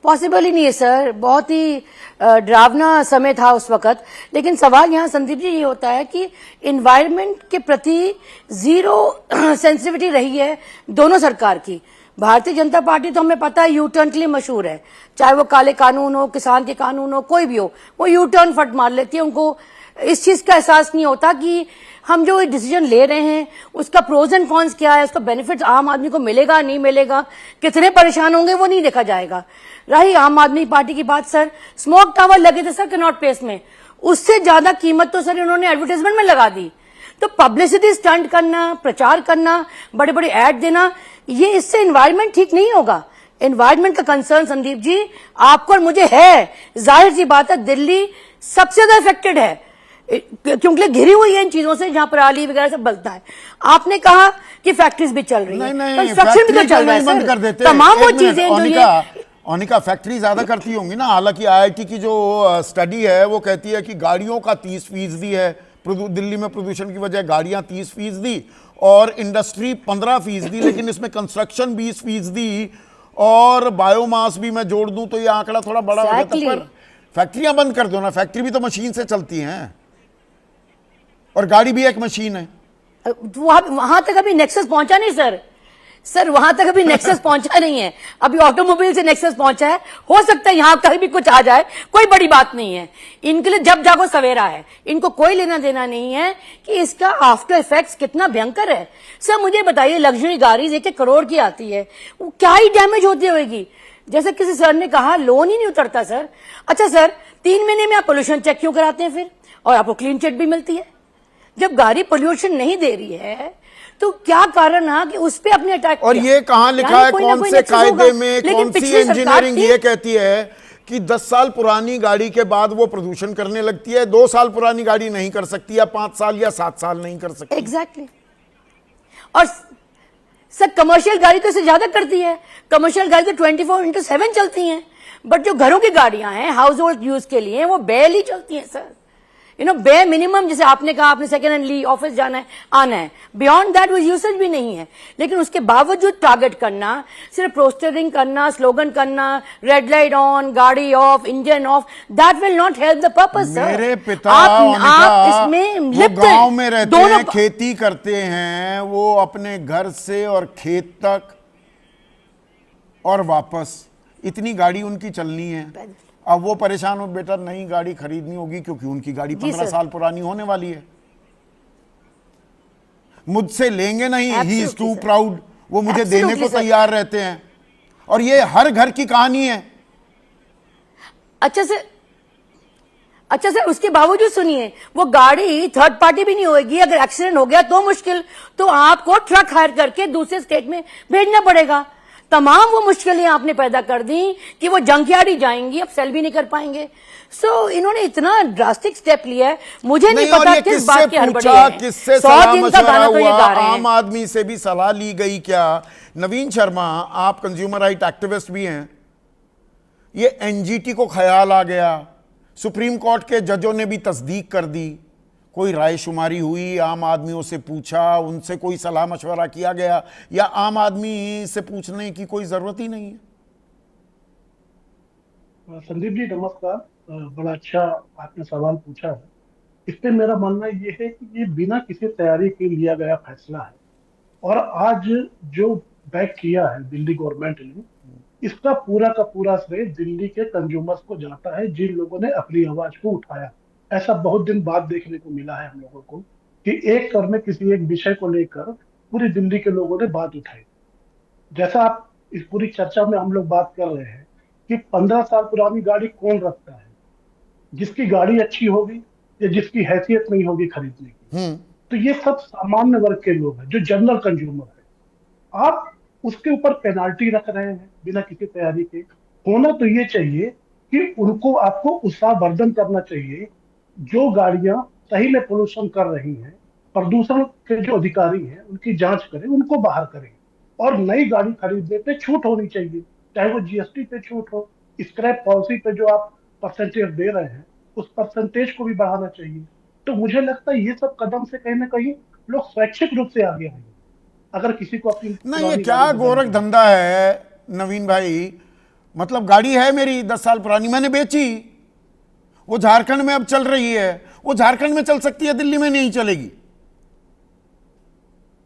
[SPEAKER 6] पॉसिबल ही नहीं है सर, बहुत ही डरावना समय था उस वक्त। लेकिन सवाल यहाँ संदीप जी ये होता है कि इन्वायरमेंट के प्रति जीरो सेंसिटिविटी रही है दोनों सरकार की। भारतीय जनता पार्टी तो हमें पता है यू टर्न के लिए मशहूर है, चाहे वो काले कानून हो, किसान के कानून हो, कोई भी हो, वो यू टर्न फट मार लेती है। उनको इस चीज का एहसास नहीं होता कि हम जो डिसीजन ले रहे हैं उसका प्रोज एंड कॉन्स क्या है, उसका बेनिफिट आम आदमी को मिलेगा नहीं मिलेगा, कितने परेशान होंगे वो नहीं देखा जाएगा। रही आम आदमी पार्टी की बात, सर स्मोक टावर लगे थे सर कनॉट प्लेस में, उससे ज्यादा कीमत तो सर इन्होंने एडवर्टाइजमेंट में लगा दी। तो पब्लिसिटी स्टंट करना, प्रचार करना, बड़े बड़े ऐड देना, ये इससे एनवायरमेंट ठीक नहीं होगा। एनवायरमेंट का कंसर्न संदीप जी आपको और मुझे है, जाहिर सी बात है दिल्ली सबसे ज्यादा इफेक्टेड है क्योंकि घिरी हुई है इन चीजों से जहां पराली वगैरह सब बलता है। आपने कहा कि फैक्ट्रीज भी चल रही है, कंस्ट्रक्शन भी तो चल रहा है
[SPEAKER 2] बंद कर
[SPEAKER 6] सर,
[SPEAKER 2] देते।
[SPEAKER 6] तमाम वो चीजें जो ये
[SPEAKER 2] ओनिका फैक्ट्री ज्यादा करती होंगी ना। हालांकि आईआईटी की जो स्टडी है वो कहती है कि गाड़ियों का 30% है दिल्ली में प्रदूषण की वजह, गाड़ियां 30% और इंडस्ट्री 15%, लेकिन इसमें कंस्ट्रक्शन 20% और बायोमास भी मैं जोड़ दूं तो ये आंकड़ा थोड़ा बड़ा हो जाता है। पर फैक्ट्रियां बंद कर दो ना, फैक्ट्री भी तो मशीन से चलती हैं और गाड़ी भी एक मशीन है।
[SPEAKER 6] वहां तक अभी नेक्सस पहुंचा नहीं सर वहां तक अभी नेक्सस पहुंचा नहीं है। अभी ऑटोमोबाइल से नेक्सस पहुंचा है, हो सकता है यहां कहीं भी कुछ आ जाए, कोई बड़ी बात नहीं है। इनके लिए जब जागो सवेरा है, इनको कोई लेना देना नहीं है कि इसका आफ्टर इफेक्ट्स कितना भयंकर है। सर मुझे बताइए, लग्जरी गाड़ी 1-1 करोड़ की आती है, वो क्या ही डैमेज होती होगी। जैसे किसी सर ने कहा लोन ही नहीं उतरता सर। अच्छा सर 3 महीने में आप पोल्यूशन चेक क्यों कराते हैं फिर, और आपको क्लीन चिट भी मिलती है? जब गाड़ी पोल्यूशन नहीं दे रही है तो क्या कारण है कि उस पे अपने अटैक।
[SPEAKER 2] और ये कहां लिखा है, कौन से कायदे में, कौन सी इंजीनियरिंग ये कहती है कि 10 साल पुरानी गाड़ी के बाद वो प्रदूषण करने लगती है, 2 साल पुरानी गाड़ी नहीं कर सकती, या 5 साल या 7 साल नहीं कर सकती।
[SPEAKER 6] एग्जैक्टली। और सर कमर्शियल गाड़ी तो इससे ज्यादा करती है, कमर्शियल गाड़ी तो 24/7 चलती हैं, बट जो घरों की गाड़ियां हैं हाउस होल्ड यूज के लिए वो बेयरली चलती हैं सर। बे मिनिमम, जैसे आपने कहा आपने सेकेंड हैंड ली, ऑफिस जाना है आना है, बियॉन्ड दैट वो यूसेज भी नहीं है। लेकिन उसके बावजूद टारगेट करना, सिर्फ पोस्टरिंग करना, स्लोगन करना, रेड लाइट ऑन, गाड़ी of, engine of, that will not help the purpose sir.
[SPEAKER 2] मेरे पिता
[SPEAKER 6] आप इसमें
[SPEAKER 2] वो गांव में रहते हैं, खेती करते हैं, वो अपने घर से और खेत तक और वापस, इतनी गाड़ी उनकी चलनी है। अब वो परेशान हो, बेटा नई गाड़ी खरीदनी होगी क्योंकि उनकी गाड़ी 15 साल पुरानी होने वाली है, मुझसे लेंगे नहीं, ही इज टू प्राउड, वो मुझे देने को तैयार रहते हैं। और ये हर घर की कहानी है।
[SPEAKER 6] अच्छा सर उसके बावजूद सुनिए, वो गाड़ी थर्ड पार्टी भी नहीं होगी, अगर एक्सीडेंट हो गया तो मुश्किल, तो आपको ट्रक हायर करके दूसरे स्टेट में भेजना पड़ेगा। तमाम वो मुश्किलें आपने पैदा कर दी कि वो जंकयार्ड ही जाएंगी, अब सेल भी नहीं कर पाएंगे। सो इन्होंने इतना ड्रास्टिक स्टेप लिया है, मुझे नहीं पता किस बात की हड़बड़ी है।
[SPEAKER 2] किससे सलाह मशवरा हुआ, आम आदमी से भी सलाह ली गई क्या? नवीन शर्मा, आप कंज्यूमर राइट एक्टिविस्ट भी हैं, ये एनजीटी को ख्याल आ गया, सुप्रीम कोर्ट के जजों ने भी तस्दीक कर दी, कोई राय शुमारी हुई, आम आदमियों से पूछा, उनसे कोई सलाह मशवरा किया गया, या आम आदमी से पूछने की कोई जरूरत ही नहीं है?
[SPEAKER 7] संदीप जी नमस्कार, बड़ा अच्छा आपने सवाल पूछा है। इस पे मेरा मानना ये है कि ये बिना किसी तैयारी के लिया गया फैसला है, और आज जो बैक किया है दिल्ली गवर्नमेंट ने, इसका पूरा का पूरा श्रेय दिल्ली के कंज्यूमर्स को जाता है, जिन लोगों ने अपनी आवाज को उठाया। ऐसा बहुत दिन बाद देखने को मिला है हम लोगों को कि एक कर में किसी एक विषय को लेकर पूरी दिल्ली के लोगों ने बात उठाई। जैसा आप इस पूरी चर्चा में हम लोग बात कर रहे हैं कि 15 साल पुरानी गाड़ी कौन रखता है, जिसकी गाड़ी अच्छी होगी या जिसकी हैसियत नहीं होगी खरीदने की, तो ये सब सामान्य वर्ग के लोग हैं जो जनरल कंज्यूमर है। आप उसके ऊपर पेनाल्टी रख रहे हैं बिना किसी तैयारी के। होना तो ये चाहिए कि उनको आपको उत्साहवर्धन करना चाहिए, जो गाड़ियां सही में पोल्यूशन कर रही हैं, प्रदूषण के जो अधिकारी हैं उनकी जांच करें, उनको बाहर करें, और नई गाड़ी खरीदने पे छूट होनी चाहिए, चाहे वो जीएसटी पे छूट हो, स्क्रैप पॉलिसी पे जो आप परसेंटेज दे रहे हैं उस परसेंटेज को भी बढ़ाना चाहिए। तो मुझे लगता है ये सब कदम से कहीं ना कहीं लोग स्वैच्छिक रूप से आगे आएंगे। अगर किसी को अपनी
[SPEAKER 2] ना, ये क्या गोरख धंधा है नवीन भाई? मतलब गाड़ी है मेरी 10 साल पुरानी, मैंने बेची, वो झारखंड में अब चल रही है, वो झारखंड में चल सकती है, दिल्ली में नहीं चलेगी।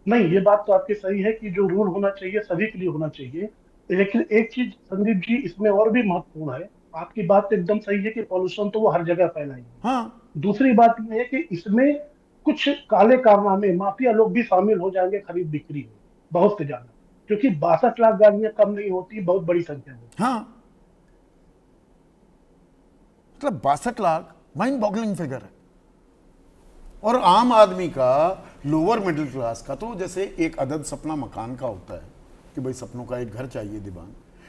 [SPEAKER 7] नहीं, ये बात तो आपकी सही है कि जो रूल होना चाहिए सभी के लिए होना चाहिए, लेकिन एक चीज संदीप जी इसमें और भी महत्वपूर्ण है। आपकी बात तो एकदम सही है कि पॉल्यूशन तो वो हर जगह फैलाएंगे।
[SPEAKER 2] हाँ,
[SPEAKER 7] दूसरी बात यह है कि इसमें कुछ काले कारनामे, माफिया लोग भी शामिल हो जाएंगे खरीद बिक्री में, बहुत से ज्यादा, क्योंकि 62 लाख गाड़ियां कम नहीं होती, बहुत बड़ी संख्या होती।
[SPEAKER 2] हाँ, मतलब 62 लाख माइंड बॉगलिंग फिगर है। और आम आदमी का, लोअर मिडिल क्लास का तो जैसे एक अदद सपना मकान का होता है कि भाई सपनों का एक घर चाहिए, दीवान,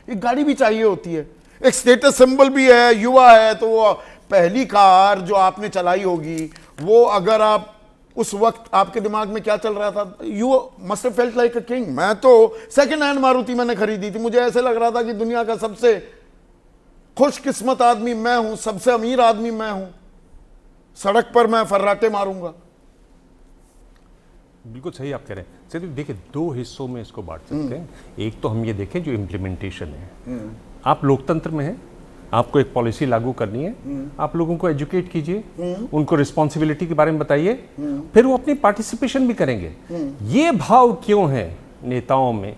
[SPEAKER 2] एक गाड़ी भी चाहिए होती है, एक स्टेटस सिंबल भी है, युवा है तो वो पहली कार जो आपने चलाई होगी वो, अगर आप उस वक्त आपके दिमाग में क्या चल रहा था, you must have felt like a king. मैं तो सेकंड हैंड मारुति मैंने खरीदी थी, मुझे ऐसे लग रहा था कि दुनिया का सबसे खुशकिस्मत आदमी मैं हूं, सबसे अमीर आदमी मैं हूं, सड़क पर मैं फर्राटे मारूंगा।
[SPEAKER 8] बिल्कुल सही आप कह रहे हैं। सिर्फ देखिए, दो हिस्सों में इसको बांट सकते हैं। एक तो हम ये देखें जो इम्प्लीमेंटेशन है, आप लोकतंत्र में हैं, आपको एक पॉलिसी लागू करनी है, आप लोगों को एजुकेट कीजिए, उनको रिस्पॉन्सिबिलिटी के बारे में बताइए, फिर वो अपनी पार्टिसिपेशन भी करेंगे। ये भाव क्यों है नेताओं में,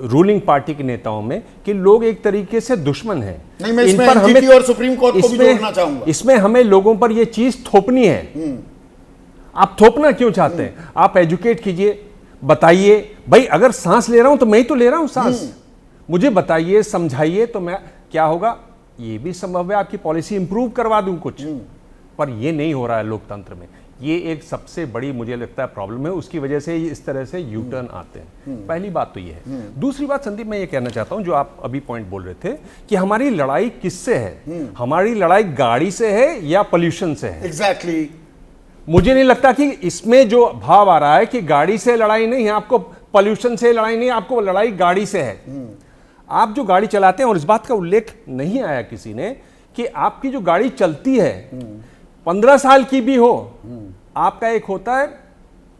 [SPEAKER 8] रूलिंग पार्टी के नेताओं में, कि लोग एक तरीके से दुश्मन हैं।
[SPEAKER 2] नहीं, मैं इसमें एनजीटी और सुप्रीम कोर्ट को भी जोड़ना चाहूंगा।
[SPEAKER 8] इसमें हमें लोगों पर ये चीज थोपनी है। आप थोपना क्यों चाहते हैं? आप एजुकेट कीजिए, बताइए, भाई अगर सांस ले रहा हूं तो मैं ही तो ले रहा हूं सांस, मुझे बताइए, समझाइए, तो मैं क्या होगा, ये भी संभव है आपकी पॉलिसी इंप्रूव करवा दूं कुछ, पर ये नहीं हो रहा है लोकतंत्र में। ये एक सबसे बड़ी मुझे लगता है प्रॉब्लम है, उसकी वजह से इस तरह से यू टर्न आते हैं। पहली बात तो ये है। दूसरी बात संदीप, मैं ये कहना चाहता हूं, जो आप अभी पॉइंट बोल रहे थे कि हमारी लड़ाई किससे है, हमारी लड़ाई गाड़ी से है या पोल्यूशन से है।
[SPEAKER 2] एग्जैक्टली।
[SPEAKER 8] मुझे नहीं लगता कि इसमें जो भाव आ रहा है कि गाड़ी से लड़ाई नहीं है, आपको पोल्यूशन से लड़ाई नहीं, आपको लड़ाई गाड़ी से है। आप जो गाड़ी चलाते हैं, और इस बात का उल्लेख नहीं आया किसी ने, कि आपकी जो गाड़ी चलती है 15 साल की भी हो, आपका एक होता है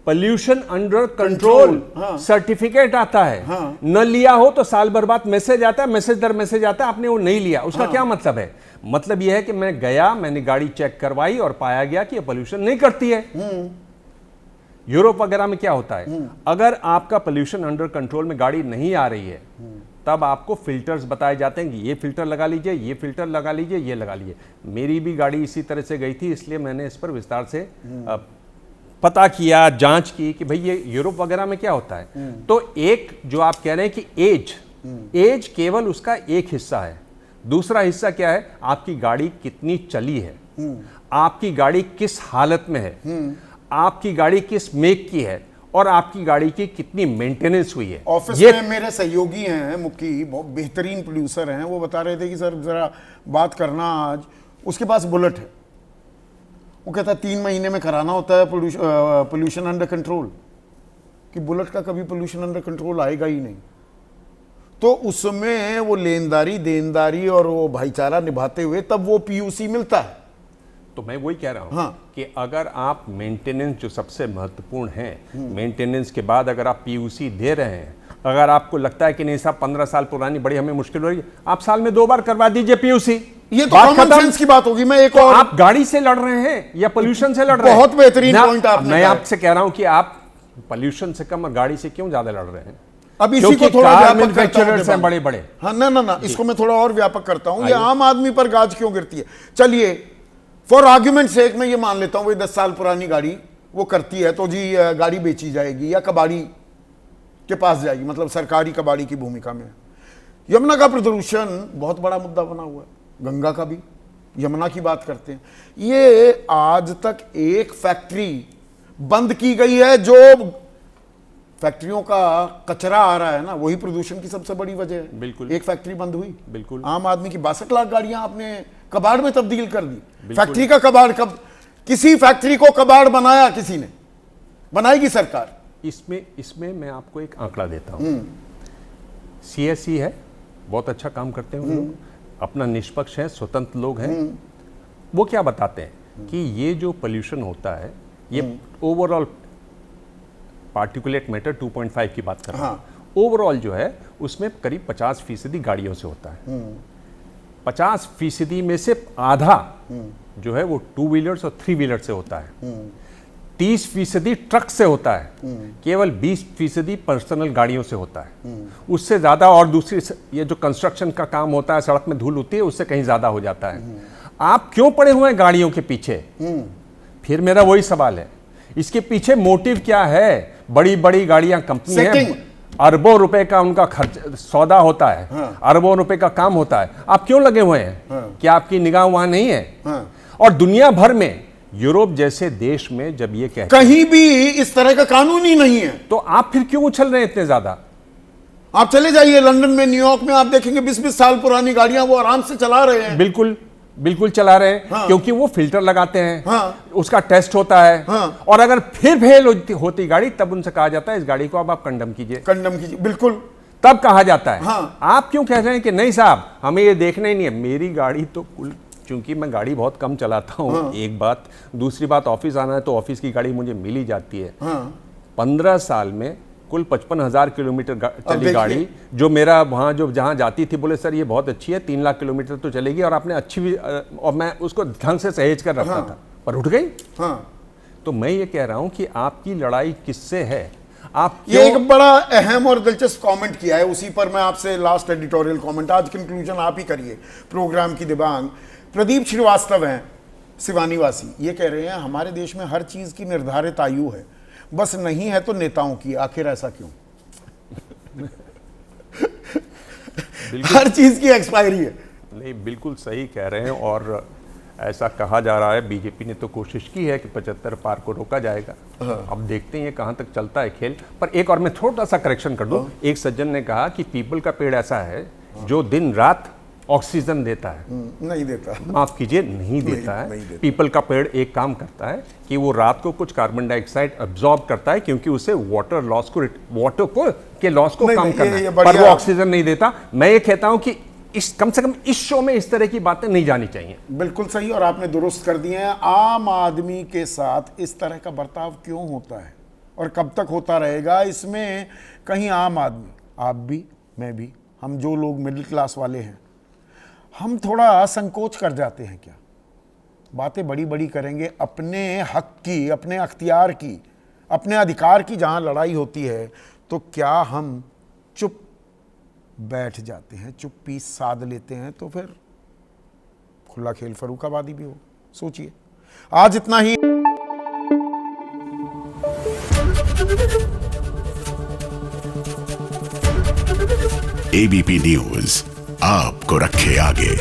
[SPEAKER 8] पोल्यूशन अंडर कंट्रोल सर्टिफिकेट आता है। न लिया हो तो साल भर बाद मैसेज आता है, मैसेज दर मैसेज आता है, आपने वो नहीं लिया। उसका क्या मतलब है? मतलब यह है कि मैं गया, मैंने गाड़ी चेक करवाई और पाया गया कि ये पोल्यूशन नहीं करती है। यूरोप वगैरह में क्या होता है, अगर आपका पोल्यूशन अंडर कंट्रोल में गाड़ी नहीं आ रही है, तब आपको फिल्टर्स बताए जाते हैं कि ये फिल्टर लगा लीजिए, ये फिल्टर लगा लीजिए, ये लगा लीजिए। मेरी भी गाड़ी इसी तरह से गई थी, इसलिए मैंने इस पर विस्तार से पता किया, जांच की कि भाई ये यूरोप वगैरह में क्या होता है। तो एक जो आप कह रहे हैं कि एज केवल उसका एक हिस्सा है। दूसरा हिस्सा क्या है, आपकी गाड़ी कितनी चली है, आपकी गाड़ी किस हालत में है, आपकी गाड़ी किस मेक की है, और आपकी गाड़ी की कितनी मेंटेनेंस हुई है।
[SPEAKER 2] ऑफिस में मेरे सहयोगी हैं मुक्की, बहुत बेहतरीन प्रोड्यूसर हैं, वो बता रहे थे कि सर जरा बात करना आज, उसके पास बुलेट है, वो कहता है 3 महीने में कराना होता है पोल्यूशन अंडर कंट्रोल, कि बुलेट का कभी पोल्यूशन अंडर कंट्रोल आएगा ही नहीं। तो उसमें वो लेनदारी, देनदारी और वो भाईचारा निभाते हुए तब वो पीयूसी मिलता है।
[SPEAKER 8] तो मैं वही कह रहा हूं,
[SPEAKER 2] हाँ।
[SPEAKER 8] कि अगर आप मेंटेनेंस जो सबसे महत्वपूर्ण है, मेंटेनेंस के बाद अगर आप पीयूसी दे रहे हैं, अगर आपको लगता है कि नहीं साहब 15 साल पुरानी बड़ी हमें मुश्किल हो रही है, आप साल में 2 बार करवा दीजिए पीयूसी।
[SPEAKER 2] ये तो कॉमन सेंस की बात होगी। मैं एक
[SPEAKER 8] तो
[SPEAKER 2] और,
[SPEAKER 8] आप गाड़ी से लड़ रहे हैं या पोल्यूशन से लड़ रहे हैं?
[SPEAKER 2] बहुत बेहतरीन पॉइंट आपने
[SPEAKER 8] मैं
[SPEAKER 2] कहा है।
[SPEAKER 8] आपसे कह रहा हूं कि आप पोल्यूशन से कम और गाड़ी से क्यों ज्यादा लड़ रहे हैं?
[SPEAKER 2] अब इसी को थोड़ा व्यापक करता हूं,
[SPEAKER 8] बड़े बड़े।
[SPEAKER 2] हाँ, ना इसको मैं थोड़ा और व्यापक करता हूं। ये आम आदमी पर गाज क्यों गिरती है? चलिए फॉर आर्ग्यूमेंट सेक मैं ये मान लेता हूं, वो 10 साल पुरानी गाड़ी वो करती है, तो जी गाड़ी बेची जाएगी या कबाड़ी के पास जाएगी, मतलब सरकारी कबाड़ी की भूमिका में। यमुना का प्रदूषण बहुत बड़ा मुद्दा बना हुआ है, गंगा का भी, यमुना की बात करते हैं। ये आज तक एक फैक्ट्री बंद की गई है, जो फैक्ट्रियों का कचरा आ रहा है ना, वही प्रदूषण की सबसे बड़ी वजह है।
[SPEAKER 8] बिल्कुल।
[SPEAKER 2] एक फैक्ट्री बंद हुई,
[SPEAKER 8] बिल्कुल।
[SPEAKER 2] आम आदमी की 62 लाख गाड़ियां आपने कबाड़ में तब्दील कर दी। फैक्ट्री का कबाड़, कब किसी फैक्ट्री को कबाड़ बनाया किसी ने? बनाएगी सरकार।
[SPEAKER 8] इसमें मैं आपको एक आंकड़ा देता हूं। सीएससी है, बहुत अच्छा काम करते हैं वो लोग, अपना निष्पक्ष है, स्वतंत्र लोग हैं। वो क्या बताते हैं कि ये जो पोल्यूशन होता है, ये ओवरऑल पार्टिकुलेट मैटर 2.5 की बात कर रहा हूं, ओवरऑल जो है उसमें करीब 50% गाड़ियों से होता है। 50% में से आधा जो है वो 2 व्हीलर्स और 3 व्हीलर से होता है। 30% ट्रक से होता है, केवल 20% पर्सनल गाड़ियों से होता है। उससे ज्यादा और दूसरी ये जो कंस्ट्रक्शन का काम होता है, सड़क में धूल होती है, उससे कहीं ज्यादा हो जाता है। आप क्यों पड़े हुए हैं गाड़ियों के पीछे? फिर मेरा वही सवाल है, इसके पीछे मोटिव क्या है? बड़ी बड़ी गाड़ियां, कंपनी है, अरबों रुपए का उनका खर्च सौदा होता है, अरबों रुपए का काम होता है, आप क्यों लगे हुए हैं? क्या आपकी निगाह वहां नहीं है? और दुनिया भर में, यूरोप जैसे देश में जब ये कहते
[SPEAKER 2] कहीं भी इस तरह का कानून ही नहीं है,
[SPEAKER 8] तो आप फिर क्यों उछल रहे हैं इतने ज्यादा?
[SPEAKER 2] आप चले जाइए लंदन में, न्यूयॉर्क में, आप देखेंगे 20-20 साल पुरानी गाड़ियां वो आराम से चला रहे हैं।
[SPEAKER 8] बिल्कुल बिल्कुल चला रहे हैं।
[SPEAKER 2] हाँ।
[SPEAKER 8] क्योंकि वो फिल्टर लगाते हैं,
[SPEAKER 2] हाँ।
[SPEAKER 8] उसका टेस्ट होता है।
[SPEAKER 2] हाँ।
[SPEAKER 8] और अगर फिर फेल होती गाड़ी, तब उनसे कहा जाता है इस गाड़ी को अब आप कंडम कीजिए,
[SPEAKER 2] बिल्कुल,
[SPEAKER 8] तब कहा जाता है।
[SPEAKER 2] हाँ।
[SPEAKER 8] आप क्यों कह रहे हैं कि नहीं साहब हमें ये देखना ही नहीं है? मेरी गाड़ी तो चूंकि मैं गाड़ी बहुत कम चलाता हूँ,
[SPEAKER 2] हाँ।
[SPEAKER 8] एक बात, दूसरी बात ऑफिस आना है तो ऑफिस की गाड़ी मुझे मिल ही जाती है।
[SPEAKER 2] हाँ।
[SPEAKER 8] 15 साल में कुल 55,000 किलोमीटर चली गाड़ी, जो मेरा वहाँ जो जहाँ जाती थी, बोले सर ये बहुत अच्छी है, 3 लाख किलोमीटर तो चलेगी, और आपने अच्छी भी, और मैं उसको ढंग से सहेज कर रखा था, पर उठ गई।
[SPEAKER 2] हाँ।
[SPEAKER 8] तो मैं ये कह रहा हूँ कि आपकी लड़ाई किससे है? आप
[SPEAKER 2] ये एक बड़ा अहम और दिलचस्प कमेंट किया है, उसी पर मैं आपसे लास्ट एडिटोरियल कमेंट, आज कंक्लूजन आप ही करिए प्रोग्राम की। दिबांग प्रदीप श्रीवास्तव हैं, सिवानी वासी, ये कह रहे हैं हमारे देश में हर चीज की निर्धारित आयु है, बस नहीं है तो नेताओं की, आखिर ऐसा क्यों? हर चीज की एक्सपायरी है।
[SPEAKER 8] नहीं, बिल्कुल सही कह रहे हैं, और ऐसा कहा जा रहा है, बीजेपी ने तो कोशिश की है कि 75 पार को रोका जाएगा। अब देखते हैं ये कहां तक चलता है खेल। पर एक और मैं छोटा सा करेक्शन कर दूं, एक सज्जन ने कहा कि पीपल का पेड़ ऐसा है जो दिन रात ऑक्सीजन देता है।
[SPEAKER 2] नहीं देता,
[SPEAKER 8] माफ कीजिए, नहीं देता है।
[SPEAKER 2] नहीं देता।
[SPEAKER 8] पीपल का पेड़ एक काम करता है कि वो रात को कुछ कार्बन डाइऑक्साइड अब्सॉर्ब करता है, क्योंकि उसे वाटर लॉस को कम करना है, पर वो ऑक्सीजन नहीं देता। मैं ये कहता हूं कि कम से कम इस शो में इस तरह की बातें नहीं जानी चाहिए।
[SPEAKER 2] बिल्कुल सही, और आपने दुरुस्त कर दिए हैं। आम आदमी के साथ इस तरह का बर्ताव क्यों होता है और कब तक होता रहेगा? इसमें कहीं आम आदमी, आप भी, मैं भी, हम जो लोग मिडिल क्लास वाले हैं, हम थोड़ा संकोच कर जाते हैं क्या? बातें बड़ी बड़ी करेंगे, अपने हक की, अपने अख्तियार की, अपने अधिकार की जहां लड़ाई होती है, तो क्या हम चुप बैठ जाते हैं, चुप्पी साध लेते हैं, तो फिर खुला खेल फर्रुखाबादी भी हो। सोचिए, आज इतना ही।
[SPEAKER 1] एबीपी न्यूज आपको रखे आगे।